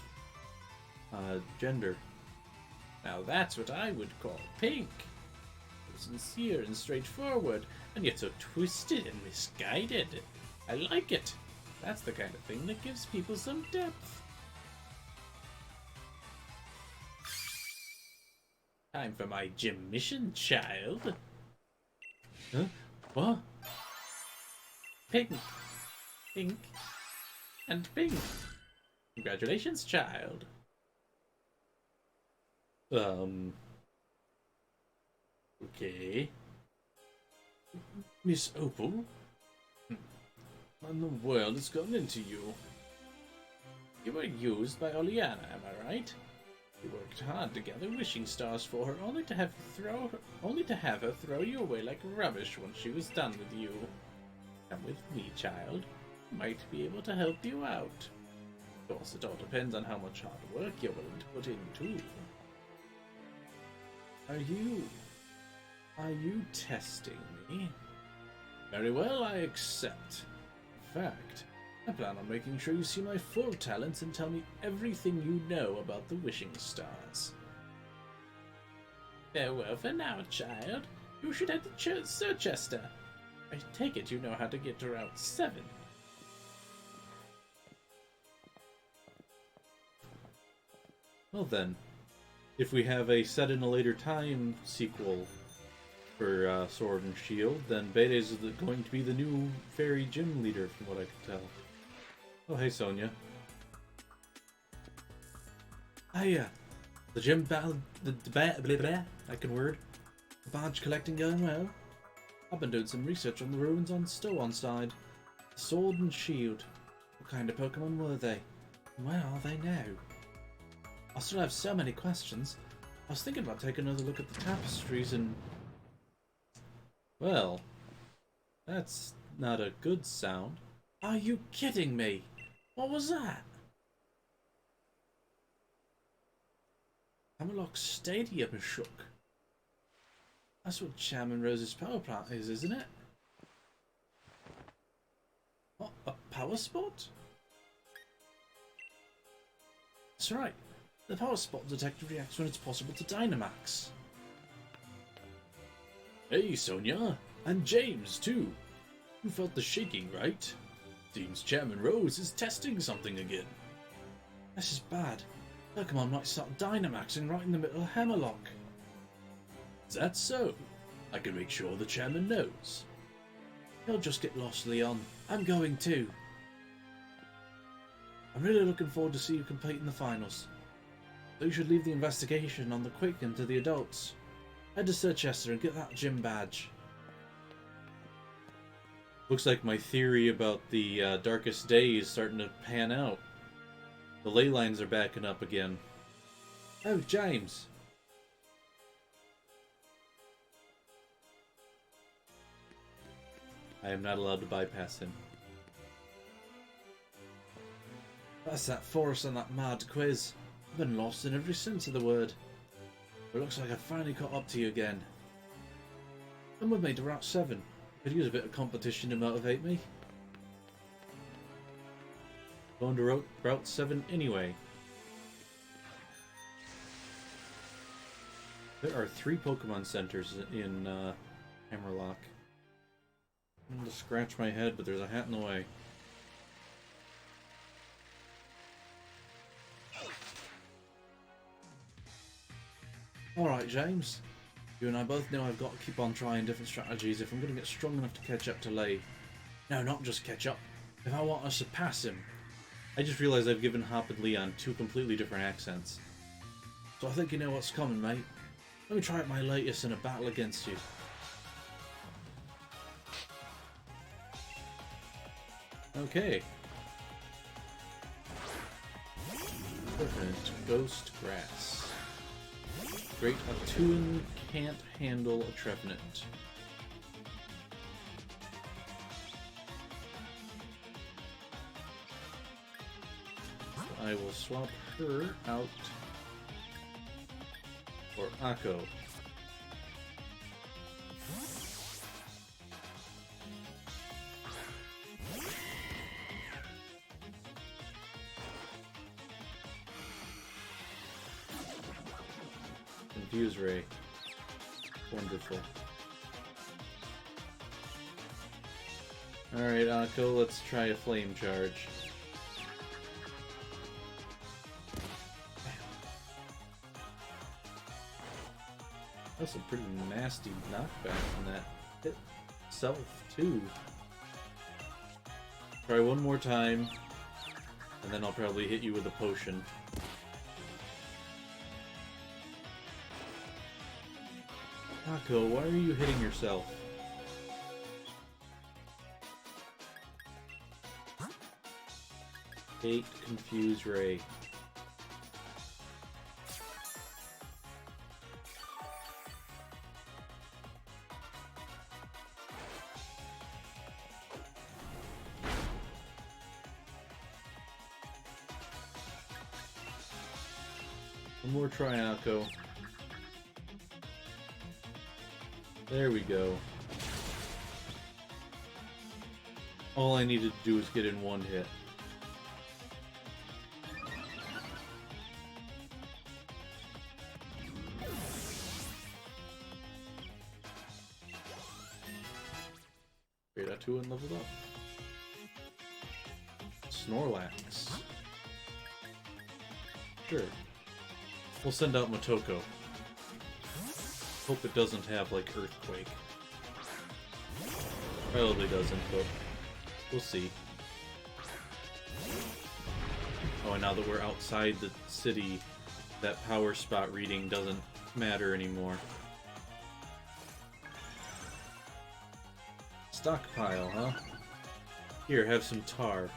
gender. Now that's what I would call pink. Sincere and straightforward, and yet so twisted and misguided. I like it. That's the kind of thing that gives people some depth. Time for my gym mission, child. Huh? What? Pink. Pink. And pink. Congratulations, child. Okay. Miss Opal? What in the world has gotten into you? You were used by Oleana, am I right? You worked hard to gather wishing stars for her, only to have her throw you away like rubbish when she was done with you. Come with me, child. I might be able to help you out. Of course, it all depends on how much hard work you're willing to put in, too. Are you testing me? Very well, I accept. In fact, I plan on making sure you see my full talents and tell me everything you know about the wishing stars. Farewell for now, child. You should head to Sirchester. I take it you know how to get to Route 7. Well then, if we have a set in a later time sequel for Sword and Shield, then Beta is going to be the new fairy gym leader, from what I can tell. Oh, hey, Sonia. Hiya. The gym battle, I can word. The badge collecting going well. I've been doing some research on the ruins on Stowonside. Sword and Shield. What kind of Pokemon were they? Where are they now? I still have so many questions. I was thinking about taking another look at the tapestries and... Well, that's not a good sound. Are you kidding me? What was that? Hammerlock Stadium is shook. That's what Chairman Rose's power plant is, isn't it? What, a power spot? That's right. The power spot detector reacts when it's possible to Dynamax. Hey, Sonia. And James, too. You felt the shaking, right? Seems Chairman Rose is testing something again. This is bad. Pokemon might start Dynamaxing right in the middle of Hammerlock. Is that so? I can make sure the Chairman knows. He'll just get lost, Leon. I'm going too. I'm really looking forward to see you completing the finals. So you should leave the investigation on the Quicken to the adults. Head to Sirchester and get that gym badge. Looks like my theory about the darkest day is starting to pan out. The ley lines are backing up again. Oh, James. I am not allowed to bypass him. That's that forest and that mad quiz. I've been lost in every sense of the word. It looks like I finally caught up to you again. Come with me to Route 7. Could use a bit of competition to motivate me. Going to Route 7 anyway. There are 3 Pokemon centers in Hammerlock. I'm going to scratch my head, but there's a hat in the way. Alright, James. You and I both know I've got to keep on trying different strategies if I'm going to get strong enough to catch up to Lei. No, not just catch up. If I want to surpass him. I just realized I've given Hop and Leon 2 completely different accents. So I think you know what's coming, mate. Let me try out my latest in a battle against you. Okay. Perfect. Ghost Grass. Great Atuan can't handle a Trevenant. I will swap her out for Akko. Confuse Ray. Wonderful. Alright, Akko, let's try a Flame Charge. That's a pretty nasty knockback from that hit itself, too. Try one more time, and then I'll probably hit you with a potion. Akko, why are you hitting yourself? Hate Confuse Ray. One more try, Akko. There we go. All I needed to do was get in one hit. Great, Atuan leveled up. Snorlax. Sure. We'll send out Motoko. Hope it doesn't have, like, Earthquake. Probably doesn't, but we'll see. Oh, and now that we're outside the city, that power spot reading doesn't matter anymore. Stockpile, huh? Here, have some tar.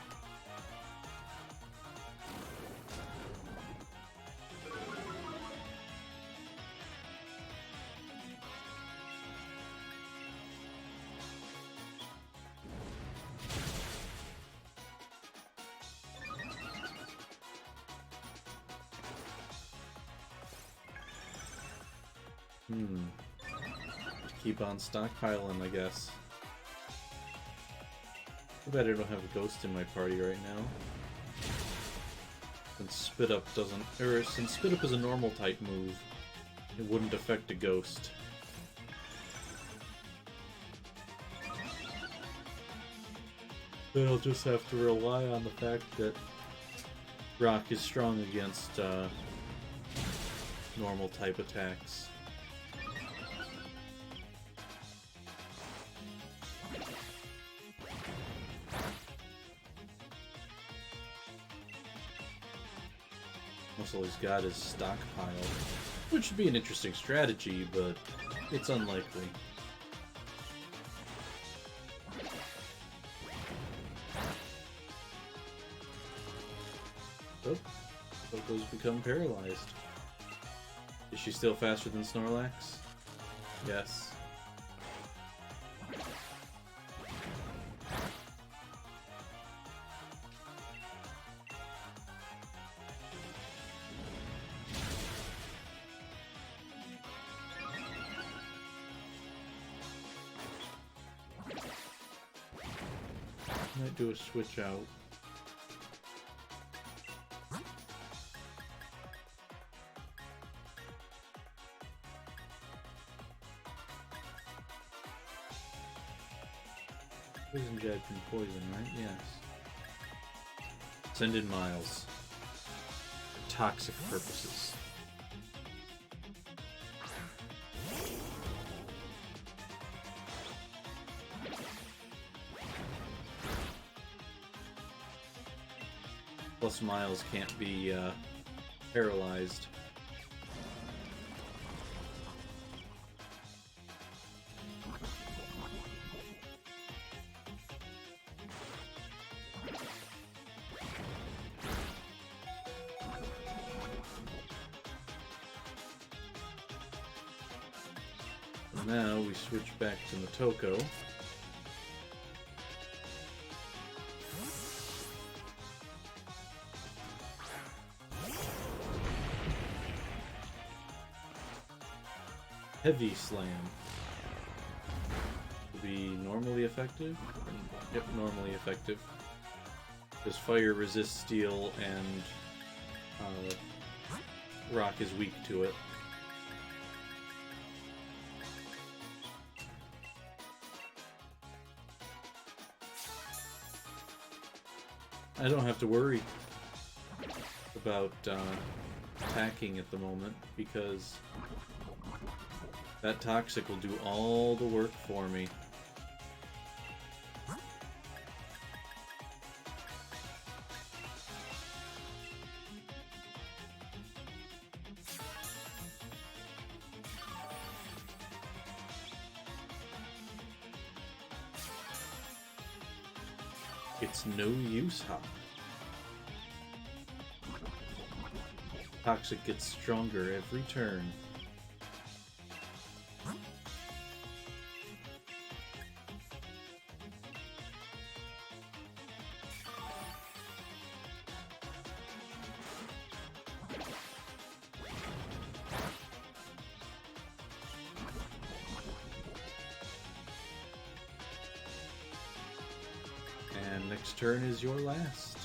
Keep on stockpiling, I guess. Too bad I don't have a ghost in my party right now. Since Spit Up doesn't, or since Spit Up is a normal type move, it wouldn't affect a ghost. Then I'll just have to rely on the fact that Rock is strong against normal type attacks. All he's got is stockpile, which would be an interesting strategy, but it's unlikely. Oh, Coco's become paralyzed. Is she still faster than Snorlax? Yes. Might do a switch out. Poison jab from poison, right? Yes. Send in Miles. For toxic purposes. Plus Miles can't be paralyzed. Now we switch back to Motoko. Heavy Slam will be normally effective. Yep, normally effective. Because fire resists steel and rock is weak to it. I don't have to worry about attacking at the moment because that toxic will do all the work for me. It's no use, Hop. Toxic gets stronger every turn. And next turn is your last.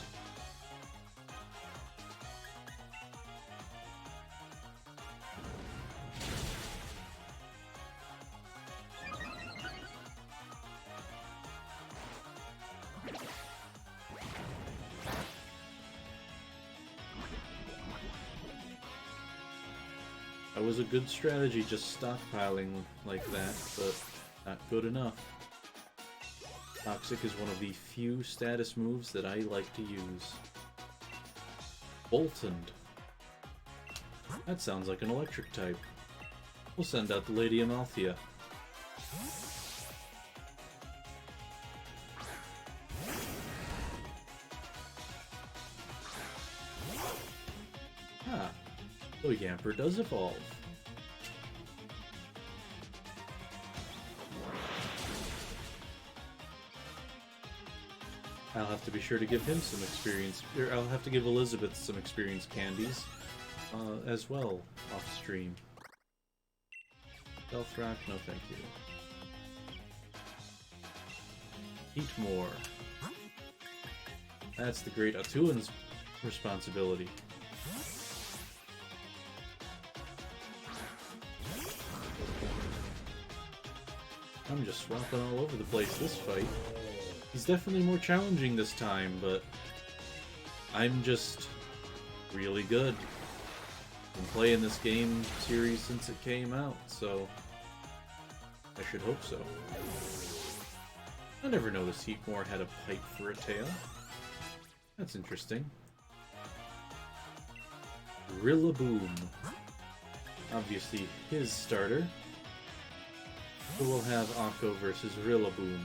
That was a good strategy, just stockpiling like that, but not good enough. Toxic is one of the few status moves that I like to use. Boltoned. That sounds like an electric type. We'll send out the Lady Amalthea. Ah, so Yamper does evolve. I'll have to be sure to give him some experience, or I'll have to give Elizabeth some experience candies as well off stream. Stealth Rock, no thank you. Eat more. That's the great Atuan's responsibility. I'm just swapping all over the place this fight. He's definitely more challenging this time, but I'm just really good. I've been playing this game series since it came out, so I should hope so. I never noticed Heatmore had a pipe for a tail. That's interesting. Rillaboom. Obviously his starter. So we'll have Akko versus Rillaboom.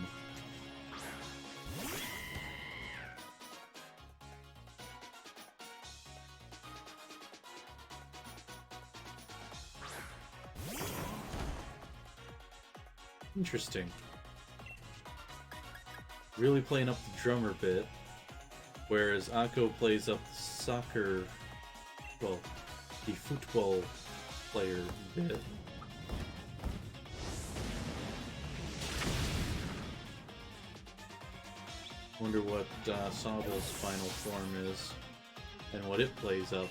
Interesting. Really playing up the drummer bit, whereas Akko plays up the soccer, well, the football player bit. Wonder what Sobble's final form is and what it plays up.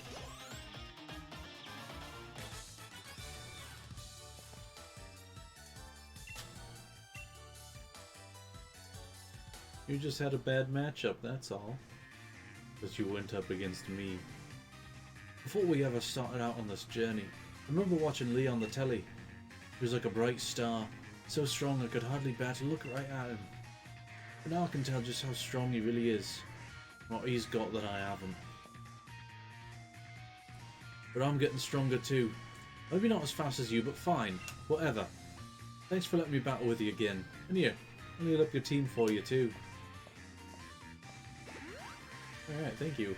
You just had a bad matchup, that's all. Because you went up against me. Before we ever started out on this journey, I remember watching Lee on the telly. He was like a bright star, so strong I could hardly bear to look right at him. But now I can tell just how strong he really is, what he's got that I haven't. But I'm getting stronger too. Maybe not as fast as you, but fine. Whatever. Thanks for letting me battle with you again. And here, I'll lead up your team for you too. Alright, thank you.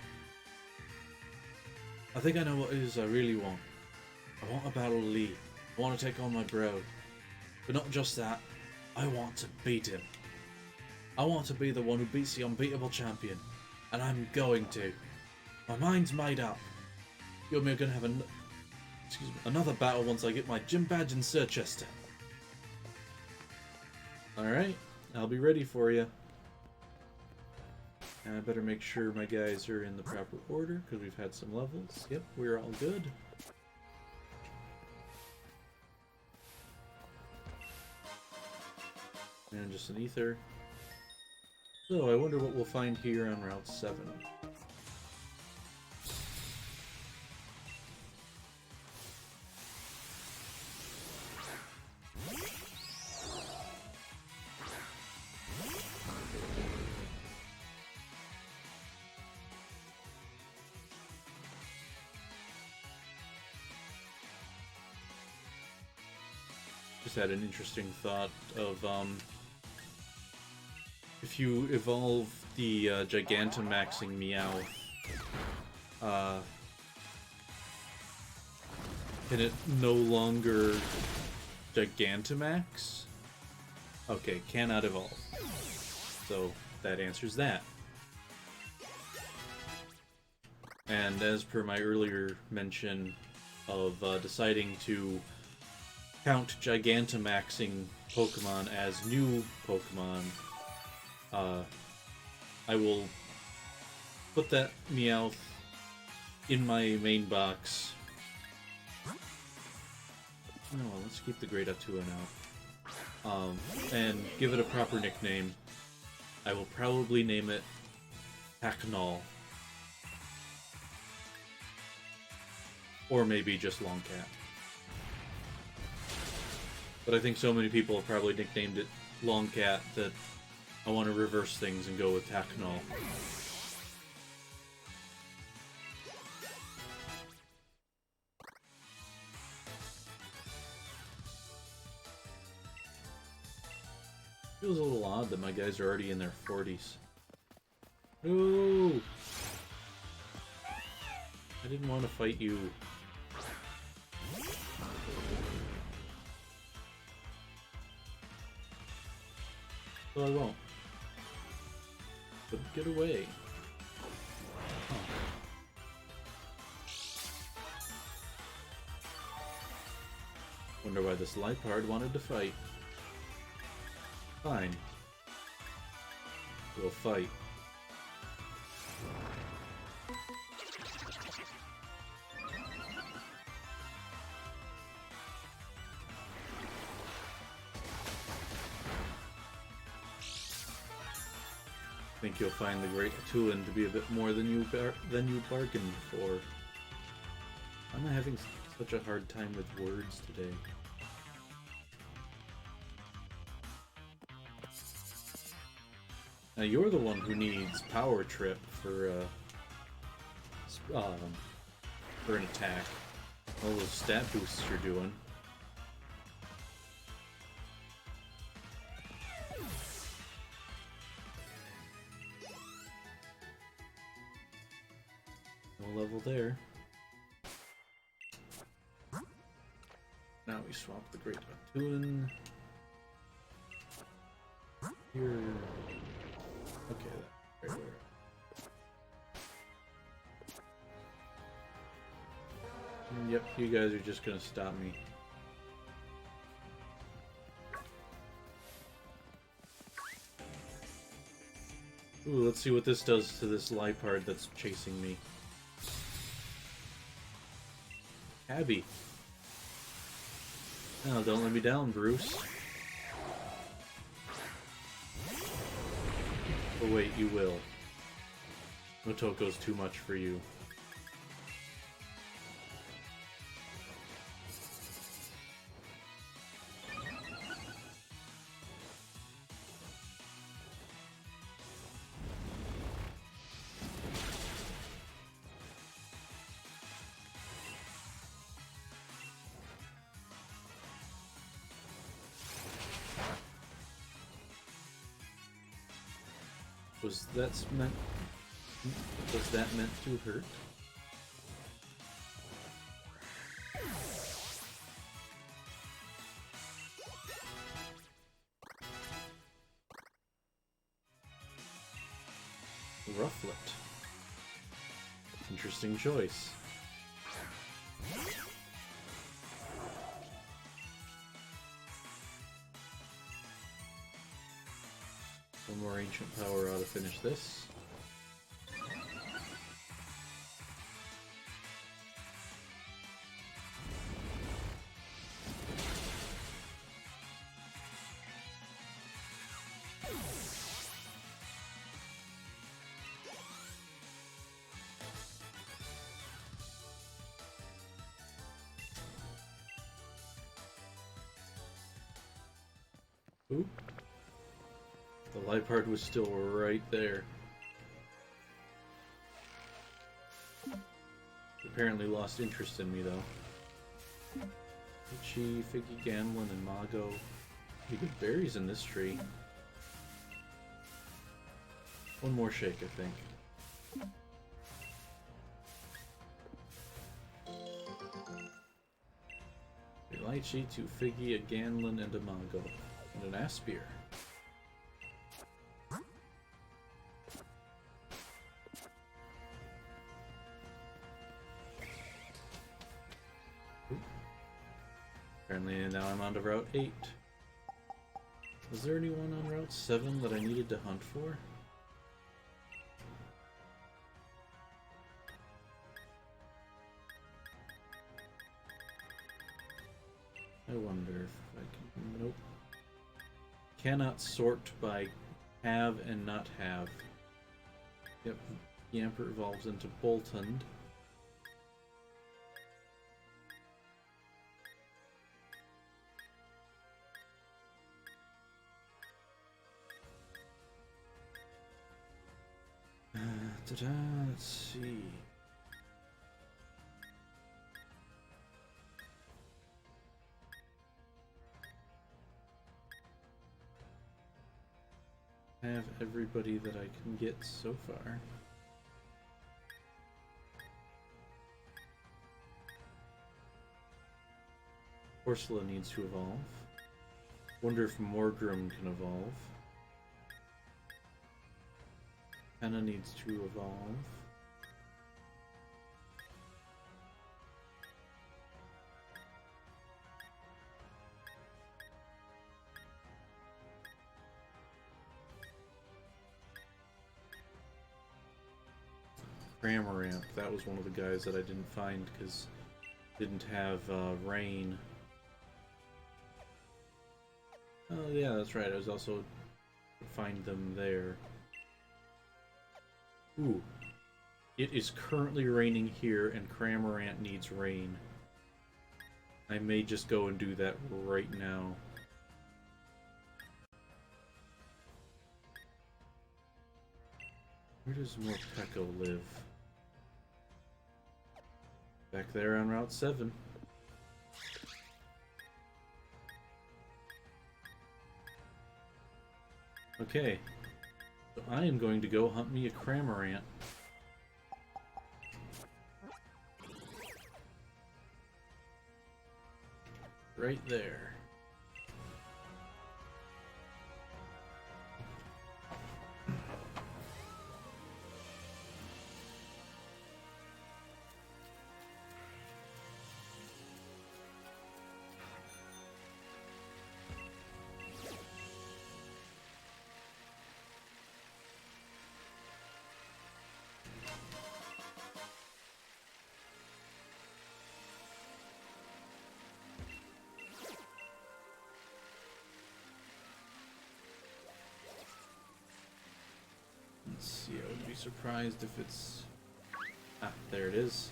I think I know what it is I really want. I want to battle Lee. I want to take on my bro. But not just that, I want to beat him. I want to be the one who beats the unbeatable champion. And I'm going to. My mind's made up. You and me are going to have another battle once I get my gym badge in Sirchester. Alright, I'll be ready for you. And I better make sure my guys are in the proper order, because we've had some levels. Yep, we're all good. And just an ether. So, I wonder what we'll find here on Route 7. Just had an interesting thought of, if you evolve the Gigantamaxing Meowth, can it no longer Gigantamax? Okay, cannot evolve. So that answers that. And as per my earlier mention of deciding to count Gigantamaxing Pokemon as new Pokemon, I will put that Meowth in my main box. No, let's keep the Great Atua now. And give it a proper nickname. I will probably name it Hacknall. Or maybe just Longcat. But I think so many people have probably nicknamed it Longcat that I want to reverse things and go with Hacknall. Feels a little odd that my guys are already in their 40s. No! I didn't want to fight you. So I won't. But get away. Huh. Wonder why this Lipard wanted to fight. Fine. We'll fight. I think you'll find the Great Atuan to be a bit more than you bargained for. I'm having such a hard time with words today. Now you're the one who needs Power Trip for an attack. All those stat boosts you're doing. No level there. Now we swap the Great Atuan. Here. Okay, right where. Yep, you guys are just gonna stop me. Ooh, let's see what this does to this Lipard that's chasing me. Abby. Oh, don't let me down, Bruce. Oh wait, you will. Motoko's too much for you. Was that meant to hurt? Rufflet. Interesting choice. One more ancient power ought to finish this. Ooh. The Lipard was still right there. Apparently lost interest in me, though. Itchy, Figgy, Gamblin, and Mago. Pretty good berries in this tree. One more shake, I think. A Lychee, 2 Figgy, a Ganlin, and a Mago. And an Aspire. Apparently now I'm on to Route 8. Was there anyone on Route 7 that I needed to hunt for? I wonder if I can... Nope. Cannot sort by have and not have. Yep. Yamper evolves into Boltund. Let's see. Have everybody that I can get so far. Ursula needs to evolve. Wonder if Morgrim can evolve. Anna needs to evolve. Cramorant, that was one of the guys that I didn't find because didn't have rain. Oh yeah, that's right, I was also find them there. Ooh. It is currently raining here and Cramorant needs rain. I may just go and do that right now. Where does Morpeko live? Back there on Route 7. Okay. So I am going to go hunt me a Cramorant. Right there. surprised if it's... Ah, there it is.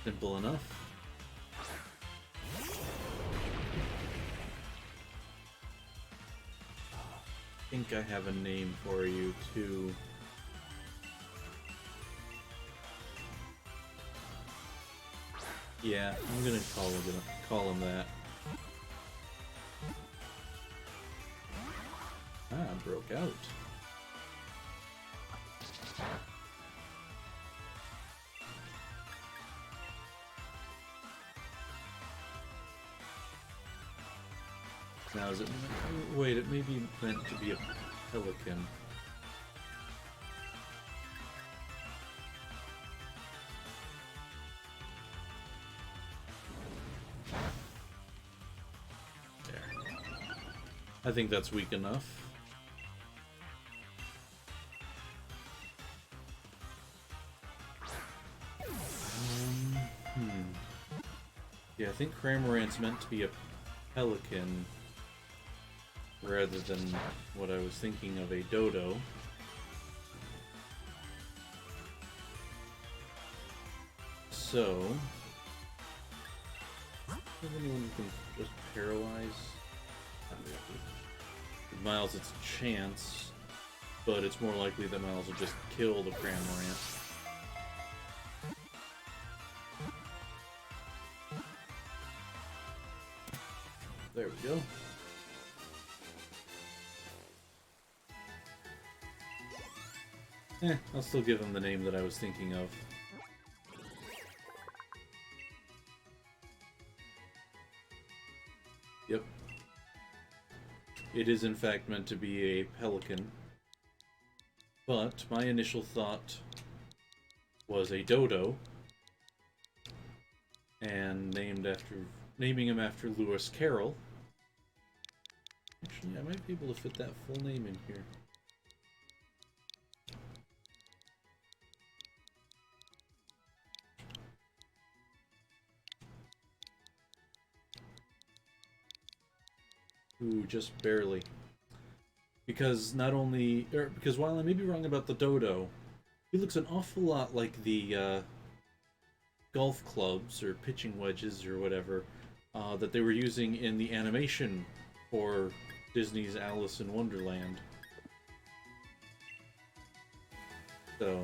Simple enough. I think I have a name for you too. Yeah, I'm gonna call him that. Ah, broke out. Now is it... Wait, it may be meant to be a pelican. There. I think that's weak enough. Yeah, I think Cramorant's meant to be a pelican rather than what I was thinking of, a dodo. So, is anyone who can just paralyze? Not really. Give Miles its a chance, but it's more likely that Miles will just kill the Cramorant. There we go. I'll still give him the name that I was thinking of. Yep. It is in fact meant to be a pelican. But my initial thought was a dodo. And naming him after Lewis Carroll. Actually, I might be able to fit that full name in here. Ooh, just barely. Because because while I may be wrong about the dodo, he looks an awful lot like the golf clubs or pitching wedges or whatever that they were using in the animation for Disney's Alice in Wonderland. So,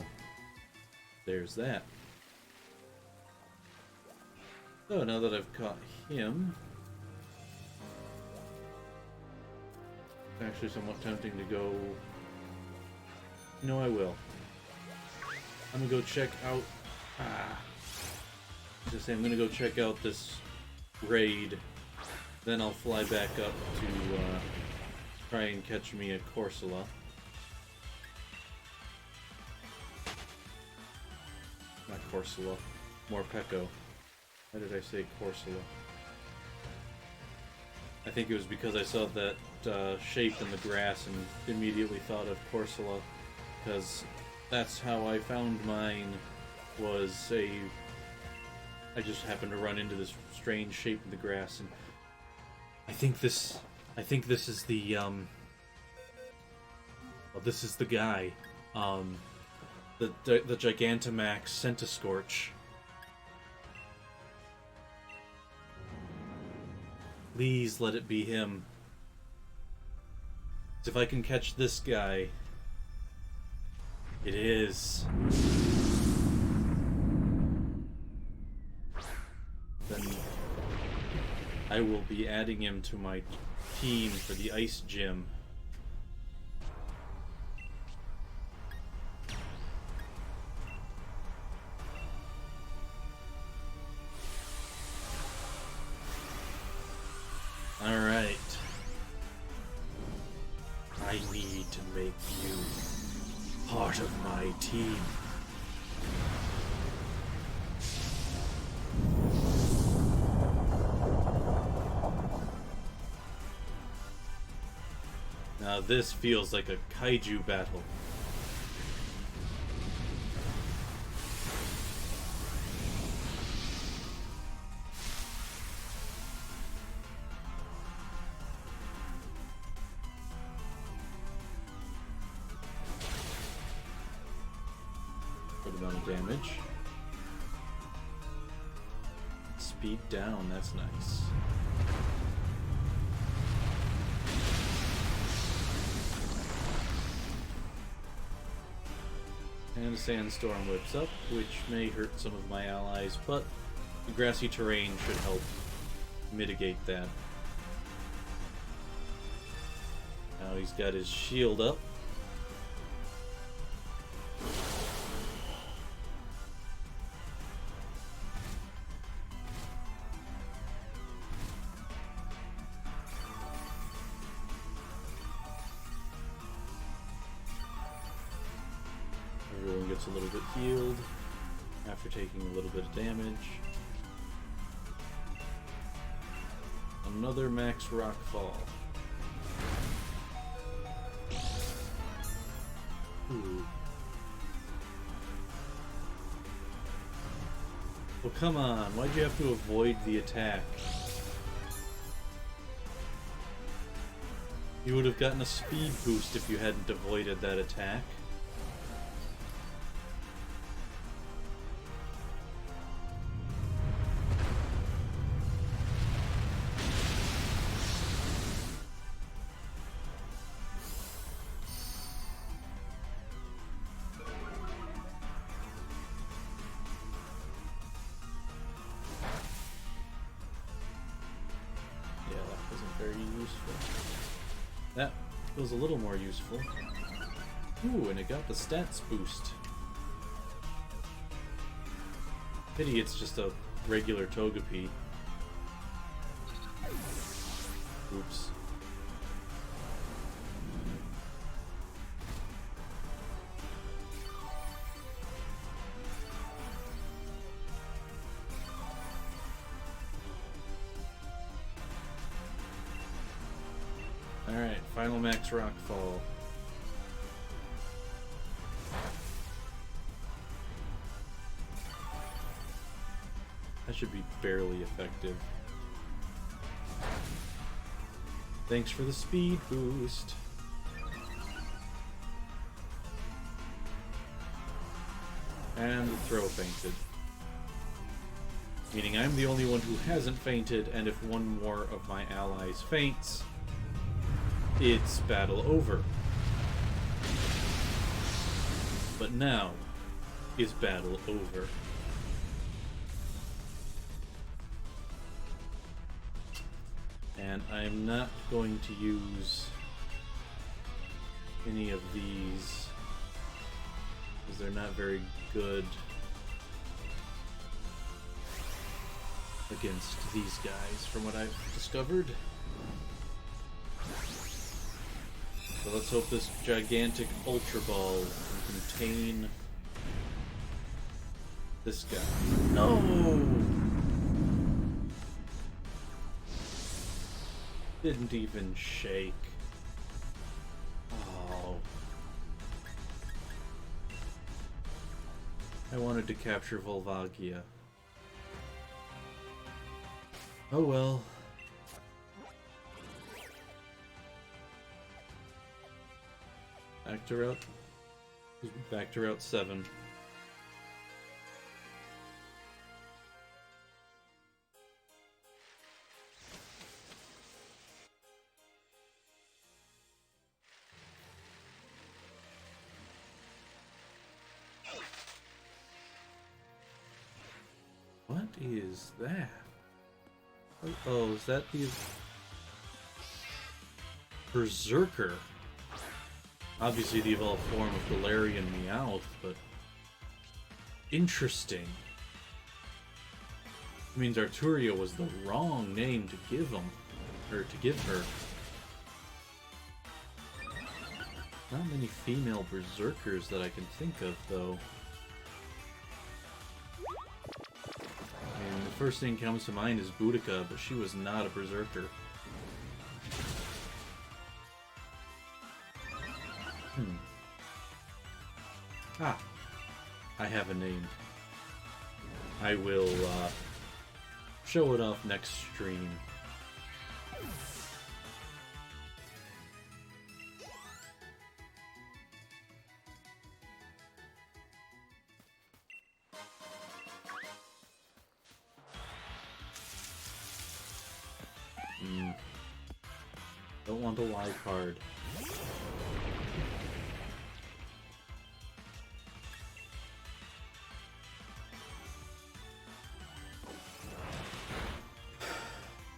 there's that. So now that I've caught him, it's actually somewhat tempting to go... No, I will. I'm gonna go check out... I'm gonna go check out this raid, then I'll fly back up to try and catch me a Corsola. Not Corsola, Morpeko. Why did I say Corsola? I think it was because I saw that shape in the grass and immediately thought of Corsola, because that's how I found mine. I just happened to run into this strange shape in the grass, and I think this is the this is the guy, the Gigantamax Centiscorch. Please let it be him. If I can catch this guy, it is. Then I will be adding him to my team for the ice gym. Alright. I need to make you part of my team. Now this feels like a kaiju battle. amount of damage. Speed down, that's nice. And a sandstorm whips up, which may hurt some of my allies, but the grassy terrain should help mitigate that. Now he's got his shield up. Everyone gets a little bit healed after taking a little bit of damage. Another max rockfall. Ooh. Well, come on. Why'd you have to avoid the attack? You would have gotten a speed boost if you hadn't avoided that attack. That was a little more useful. Ooh, and it got the stats boost. Pity it's just a regular Togepi. Oops. Alright, final max rockfall. That should be barely effective. Thanks for the speed boost. And the throw fainted. Meaning I'm the only one who hasn't fainted, and if one more of my allies faints, it's battle over. But now is battle over. And I'm not going to use any of these because they're not very good against these guys from what I've discovered. So let's hope this gigantic Ultra Ball can contain this guy. No! Didn't even shake. Oh. I wanted to capture Volvagia. Oh well. Back to Route 7. What is that? Oh, is that the Berserker? Obviously the evolved form of Galarian Meowth, but interesting. It means Arturia was the wrong name to give him, or to give her. Not many female Berserkers that I can think of, though. And the first thing that comes to mind is Boudica, but she was not a Berserker. Ah, I have a name. I will show it off next stream. Don't want a live card.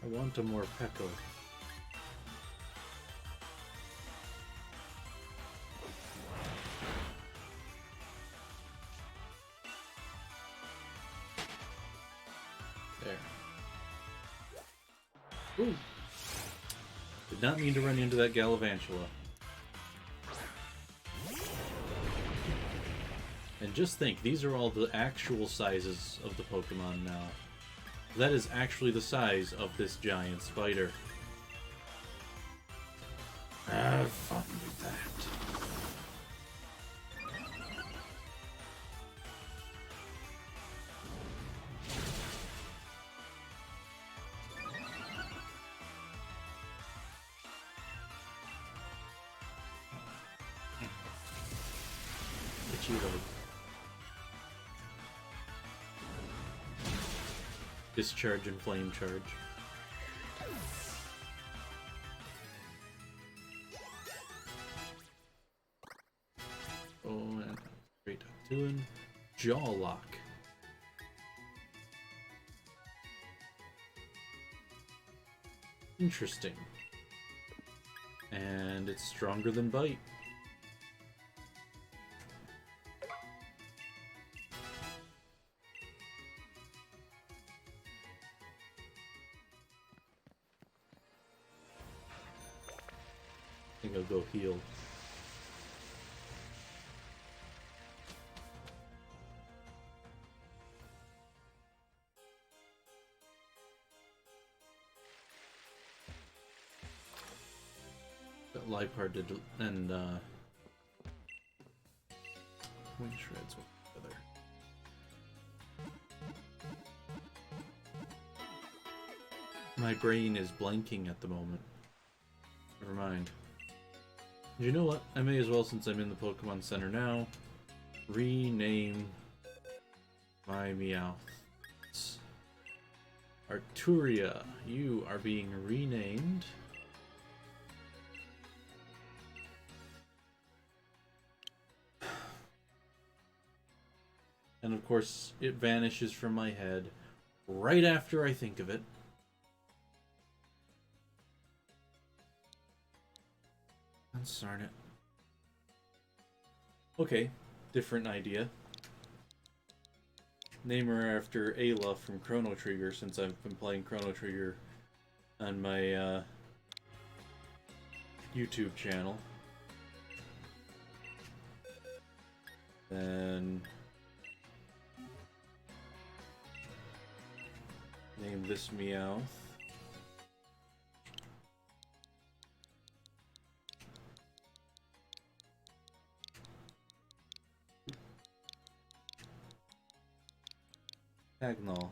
I want a Morpeko. There. Ooh. Did not mean to run into that Galvantula. And just think, these are all the actual sizes of the Pokemon now. That is actually the size of this giant spider. Have fun with that. Cheeto. Discharge and flame charge. Oh, and great doing jaw lock. Interesting. And it's stronger than bite. I think I'll go heal. That Liepard did, and Wing Shreds together. My brain is blanking at the moment. Never mind. You know what? I may as well, since I'm in the Pokemon Center now, rename my Meowths. Arturia, you are being renamed. And of course, it vanishes from my head right after I think of it. Darn it. Okay, different idea. Name her after Ayla from Chrono Trigger, since I've been playing Chrono Trigger on my YouTube channel. Then name this Meowth. Agnol.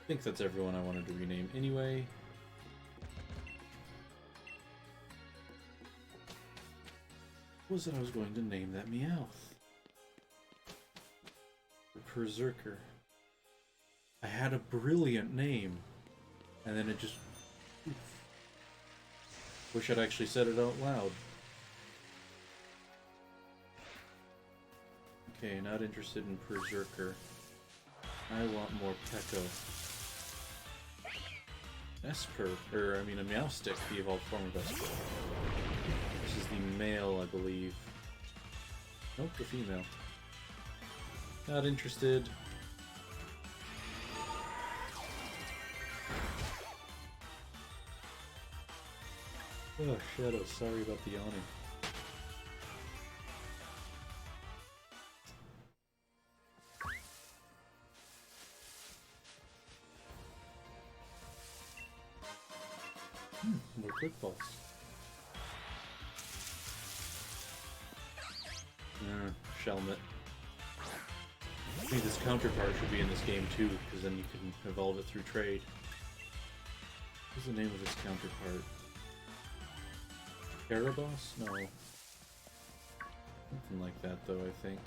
I think that's everyone I wanted to rename anyway. What was it I was going to name that Meowth? The Berserker. I had a brilliant name, and then it just... Wish I'd actually said it out loud. Okay, not interested in Berserker. I want more Peko. Esper, or I mean a Meowstic, the evolved form of Esper. This is the male, I believe. Nope, the female. Not interested. Oh, Shadow, sorry about the yawning. More quick balls. Shelmet. I think this counterpart should be in this game too, because then you can evolve it through trade. What's the name of its counterpart? Caraboss? No. Something like that though, I think.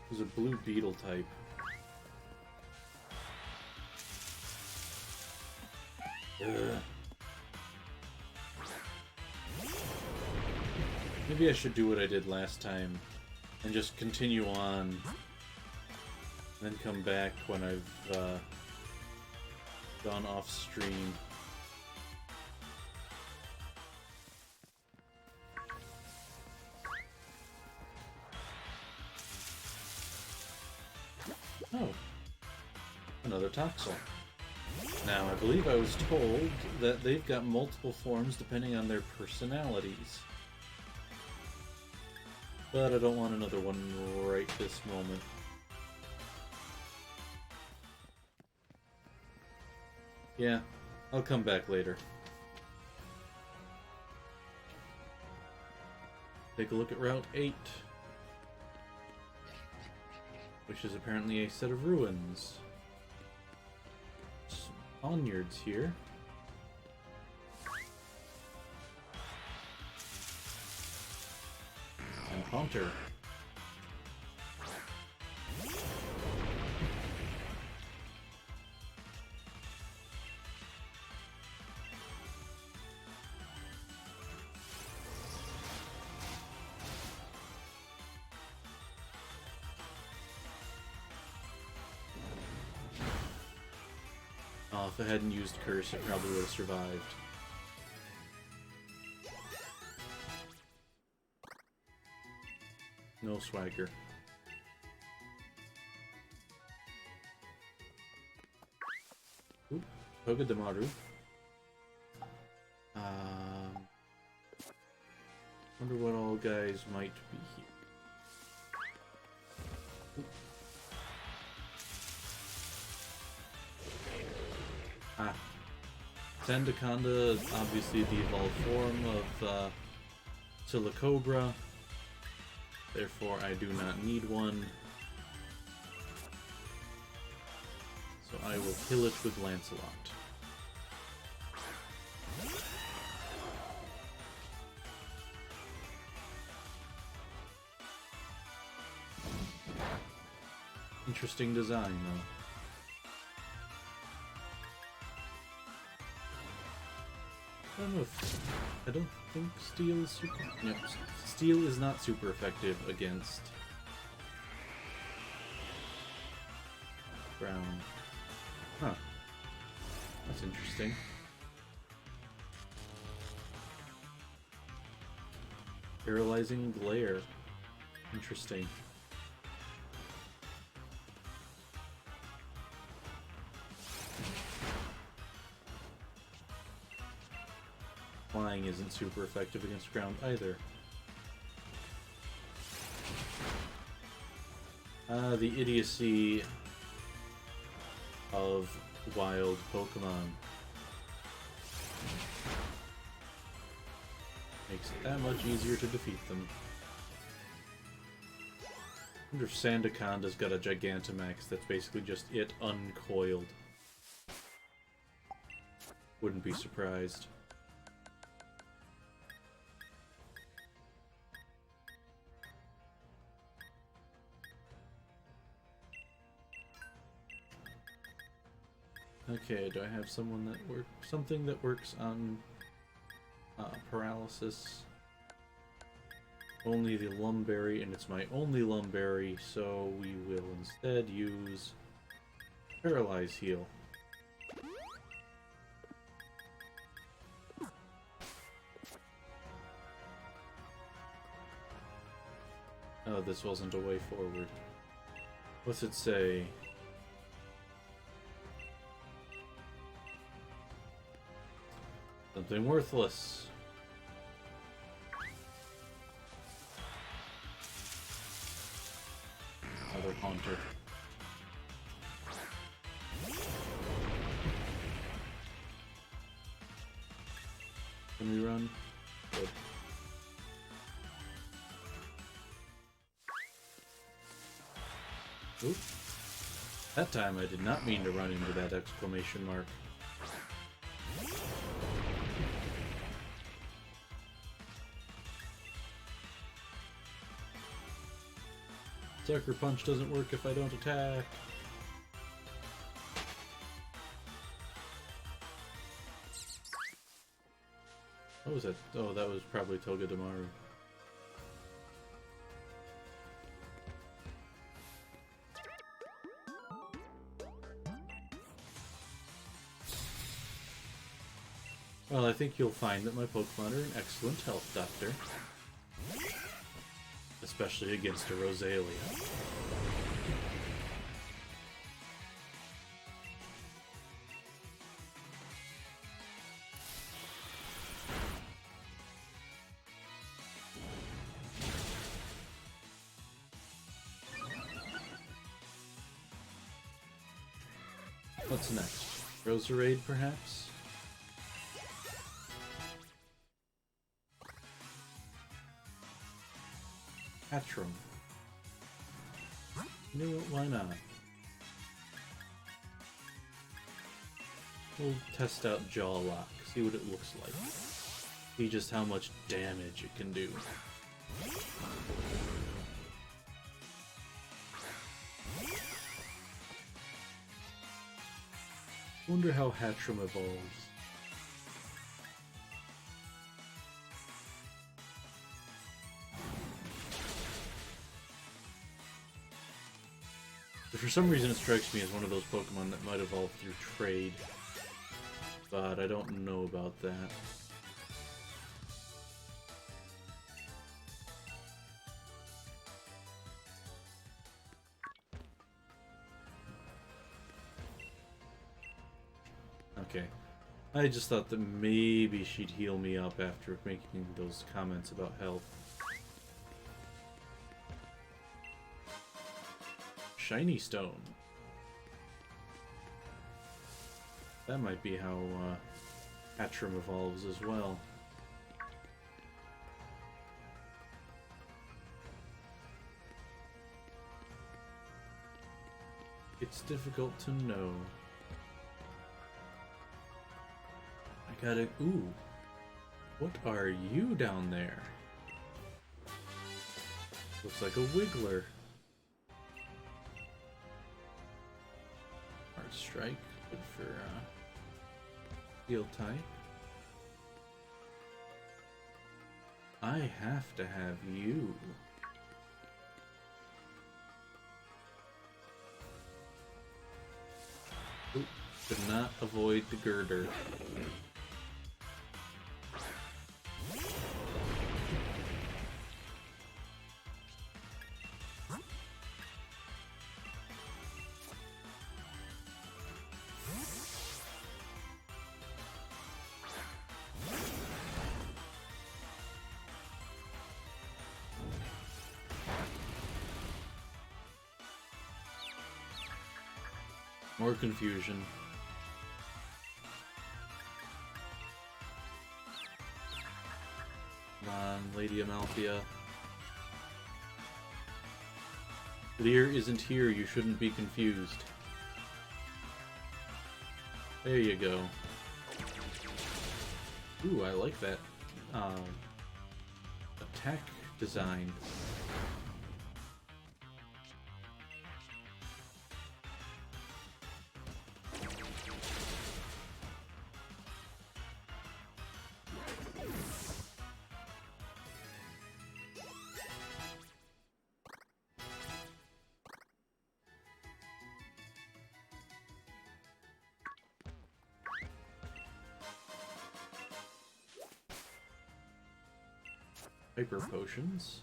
It was a blue beetle type. Ugh. Maybe I should do what I did last time and just continue on, then come back when I've gone off stream. Oh, another Toxel. Now, I believe I was told that they've got multiple forms depending on their personalities. But I don't want another one right this moment. Yeah, I'll come back later. Take a look at Route 8, which is apparently a set of ruins. Some Onyards here. And Haunter. Oh, if I hadn't used Curse, it probably would have survived. No swagger. Ooh, Togedemaru. Wonder what all guys might be here. Ooh. Ah. Sandaconda, obviously the evolved form of Silicobra. Therefore, I do not need one. So I will kill it with Lancelot. Interesting design, though. I don't think steel is super... No, steel is not super effective against ground. Huh. That's interesting. Paralyzing glare. Interesting. Flying isn't super effective against ground either. The idiocy of wild Pokemon makes it that much easier to defeat them. I wonder if Sandaconda's got a Gigantamax that's basically just it uncoiled. Wouldn't be surprised. Okay, do I have someone that something that works on paralysis? Only the Lumberry, and it's my only Lumberry, so we will instead use Paralyze Heal. Oh, this wasn't a way forward. What's it say? Something worthless. Another Haunter. Can we run? Good. Oop. That time I did not mean to run into that exclamation mark. Sucker Punch doesn't work if I don't attack. What was that? Oh, that was probably Togedemaru. Well, I think you'll find that my Pokemon are an excellent health doctor. Especially against a Rosalia. What's next? Roserade, perhaps? Hatchram. You know what? Why not? We'll test out Jaw Lock, see what it looks like. See just how much damage it can do. Wonder how Hatchram evolves. But for some reason it strikes me as one of those Pokemon that might evolve through trade. But I don't know about that. Okay. I just thought that maybe she'd heal me up after making those comments about health. Shiny Stone. That might be how Hatchram evolves as well. It's difficult to know. I gotta... Ooh. What are you down there? Looks like a Wiggler. Hard Strike. Good for Steel type. I have to have you. Oop, could not avoid the girder. More confusion. Come on, Lady Amalthea. Lear isn't here, you shouldn't be confused. There you go. Ooh, I like that attack design. Hyper potions.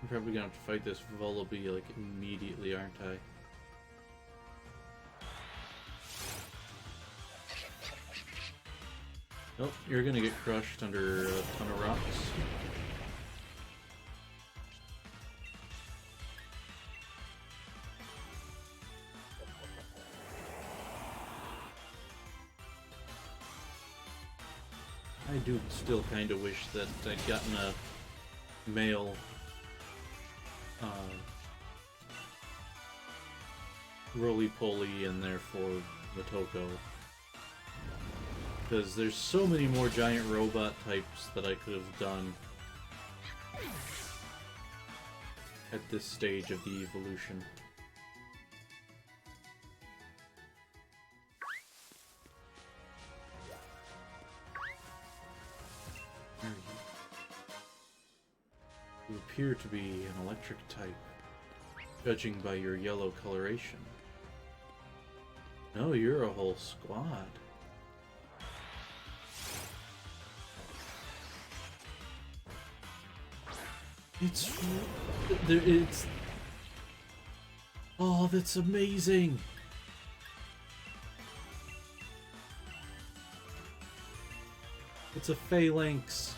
I'm probably gonna have to fight this Vullaby like immediately, aren't I? Nope, you're gonna get crushed under a ton of rocks. I do still kind of wish that I'd gotten a male roly-poly and therefore Motoko because there's so many more giant robot types that I could have done at this stage of the evolution. You appear to be an electric type, judging by your yellow coloration. No, you're a whole squad. It's... Oh, that's amazing! It's a phalanx.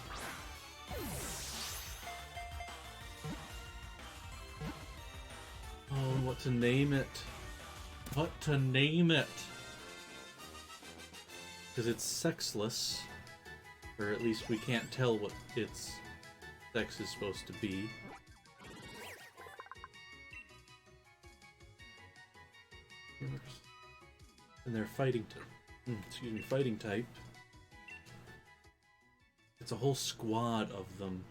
Oh, what to name it? What to name it? Because it's sexless. Or at least we can't tell what its sex is supposed to be. And they're fighting fighting type. It's a whole squad of them.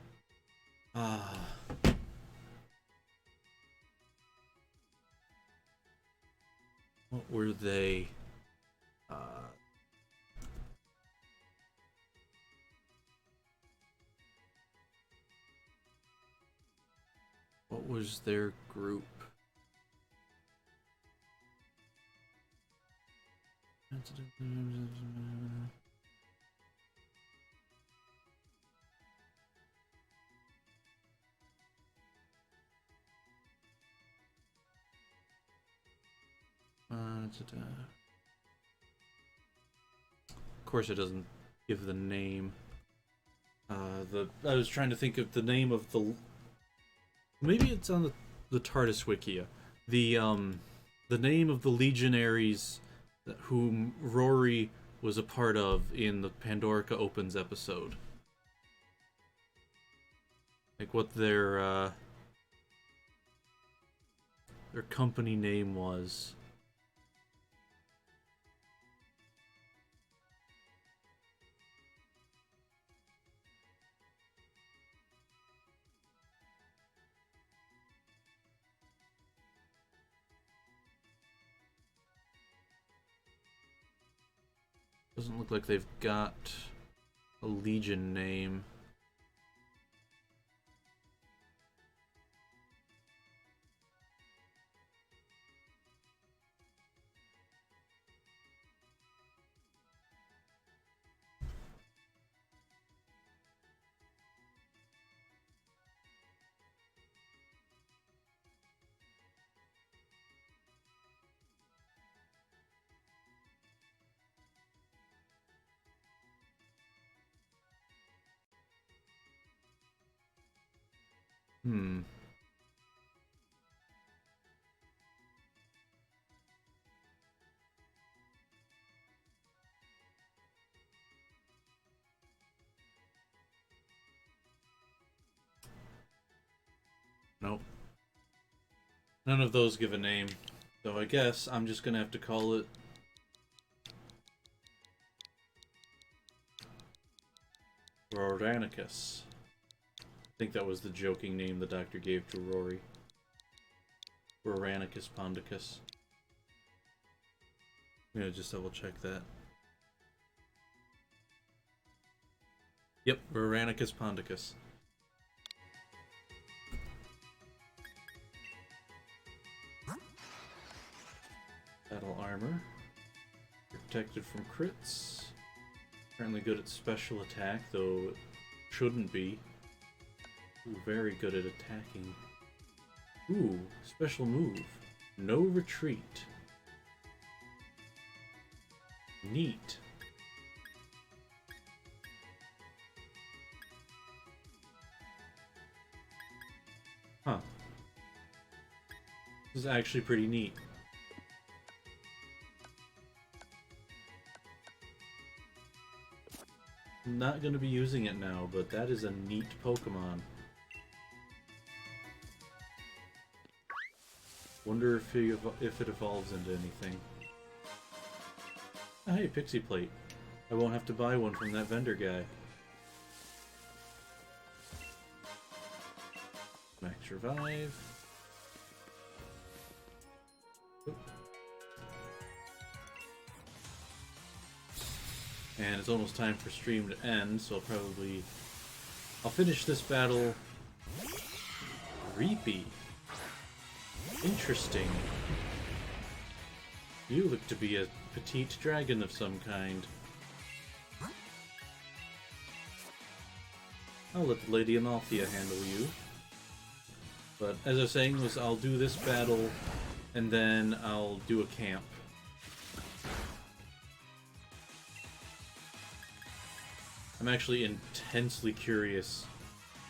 Ah. What were they? What was their group? Of course, it doesn't give the name. I was trying to think of the name of the. Maybe it's on the TARDIS Wikia. The name of the legionaries whom Rory was a part of in the Pandorica Opens episode. Like what their company name was. Doesn't look like they've got a Legion name. Nope. None of those give a name. So I guess I'm just gonna have to call it Roranicus. I think that was the joking name the doctor gave to Rory. Roranicus pondicus. I'm gonna just double check that. Yep, Roranicus pondicus. Battle armor. Protected from crits. Apparently good at special attack, though it shouldn't be. Ooh, very good at attacking. Ooh, special move. No retreat. Neat. Huh. This is actually pretty neat. I'm not going to be using it now, but that is a neat Pokemon. Wonder if it evolves into anything. Oh, hey, Pixie Plate. I won't have to buy one from that vendor guy. Max revive. And it's almost time for stream to end, so I'll finish this battle. Creepy. Interesting. You look to be a petite dragon of some kind. I'll let the Lady Amalthea handle you. But as I was saying, I'll do this battle, and then I'll do a camp. I'm actually intensely curious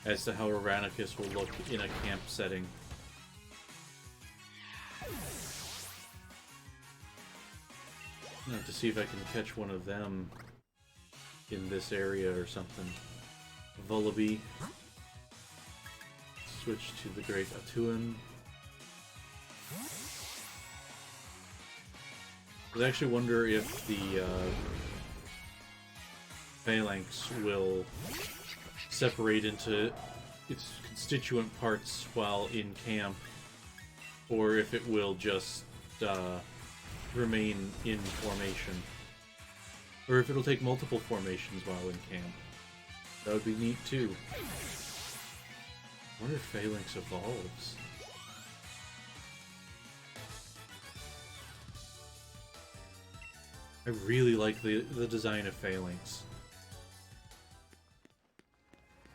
as to how Iranicus will look in a camp setting. I'll have to see if I can catch one of them in this area or something. Vullaby. Switch to the Great Atuan. I actually wonder if the Phalanx will separate into its constituent parts while in camp, or if it will just remain in formation. Or if it'll take multiple formations while in camp. That would be neat too. I wonder if Phalanx evolves. I really like the design of Phalanx.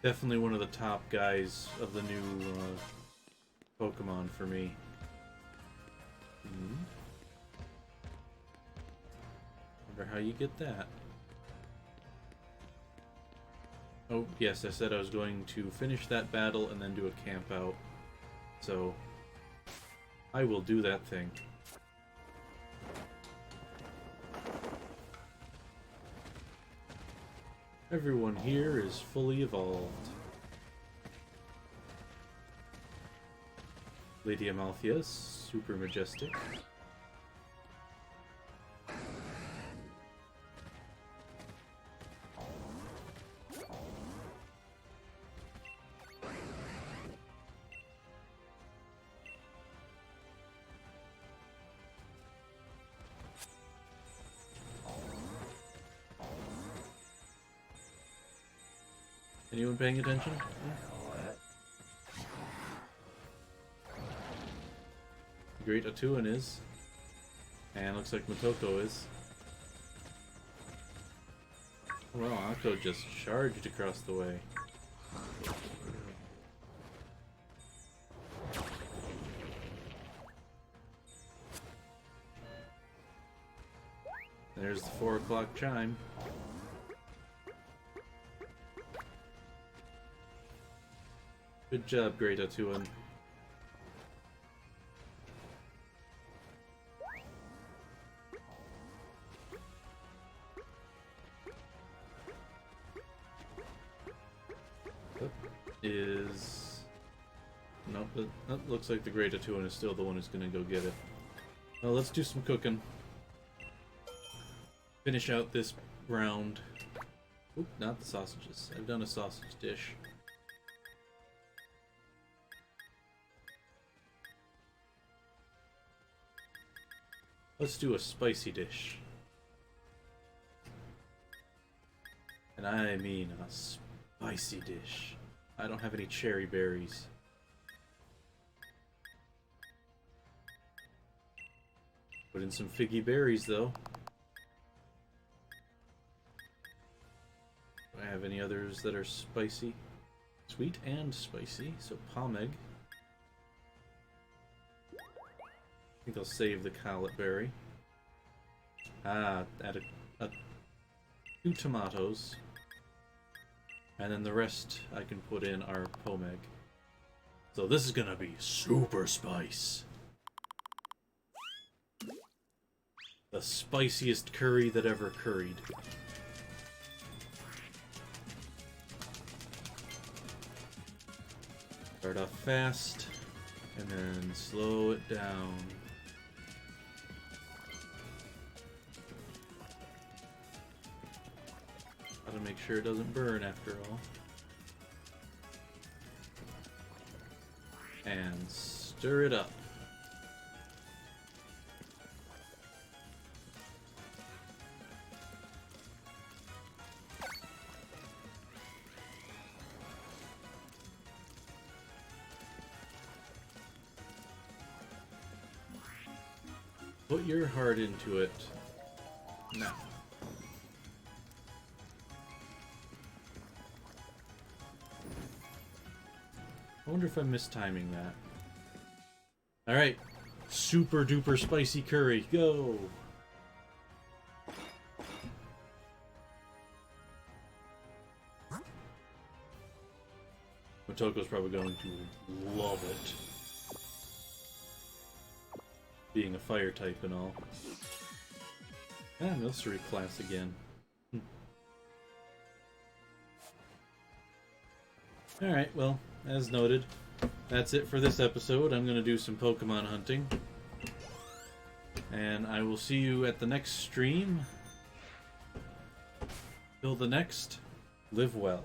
Definitely one of the top guys of the new Pokemon for me. Wonder how you get that. Oh, yes, I said I was going to finish that battle and then do a camp out. So, I will do that thing. Everyone here is fully evolved. Lady Amalthea is super majestic. Anyone paying attention? Great Atuan is. And looks like Motoko is. Well, Akko just charged across the way. There's the 4 o'clock chime. Good job, Great Atuan. Nope, that looks like the Great Atuan is still the one who's gonna go get it. Well, let's do some cooking. Finish out this round. Oop, not the sausages. I've done a sausage dish. Let's do a spicy dish. And I mean a spicy dish. I don't have any cherry berries. Put in some figgy berries, though. Do I have any others that are spicy? Sweet and spicy, so pomeg. I think I'll save the Cowlet berry. Add 2 tomatoes. And then the rest I can put in our pomeg. So this is gonna be super spice. The spiciest curry that ever curried. Start off fast, and then slow it down. Gotta make sure it doesn't burn after all. And stir it up. Put your heart into it. Now. I wonder if I'm mistiming that. Alright. Super duper spicy curry. Go! Motoko's probably going to love it. Being a fire type and all. Ah, military class again. Alright, well, as noted, that's it for this episode. I'm going to do some Pokemon hunting. And I will see you at the next stream. Till the next, live well.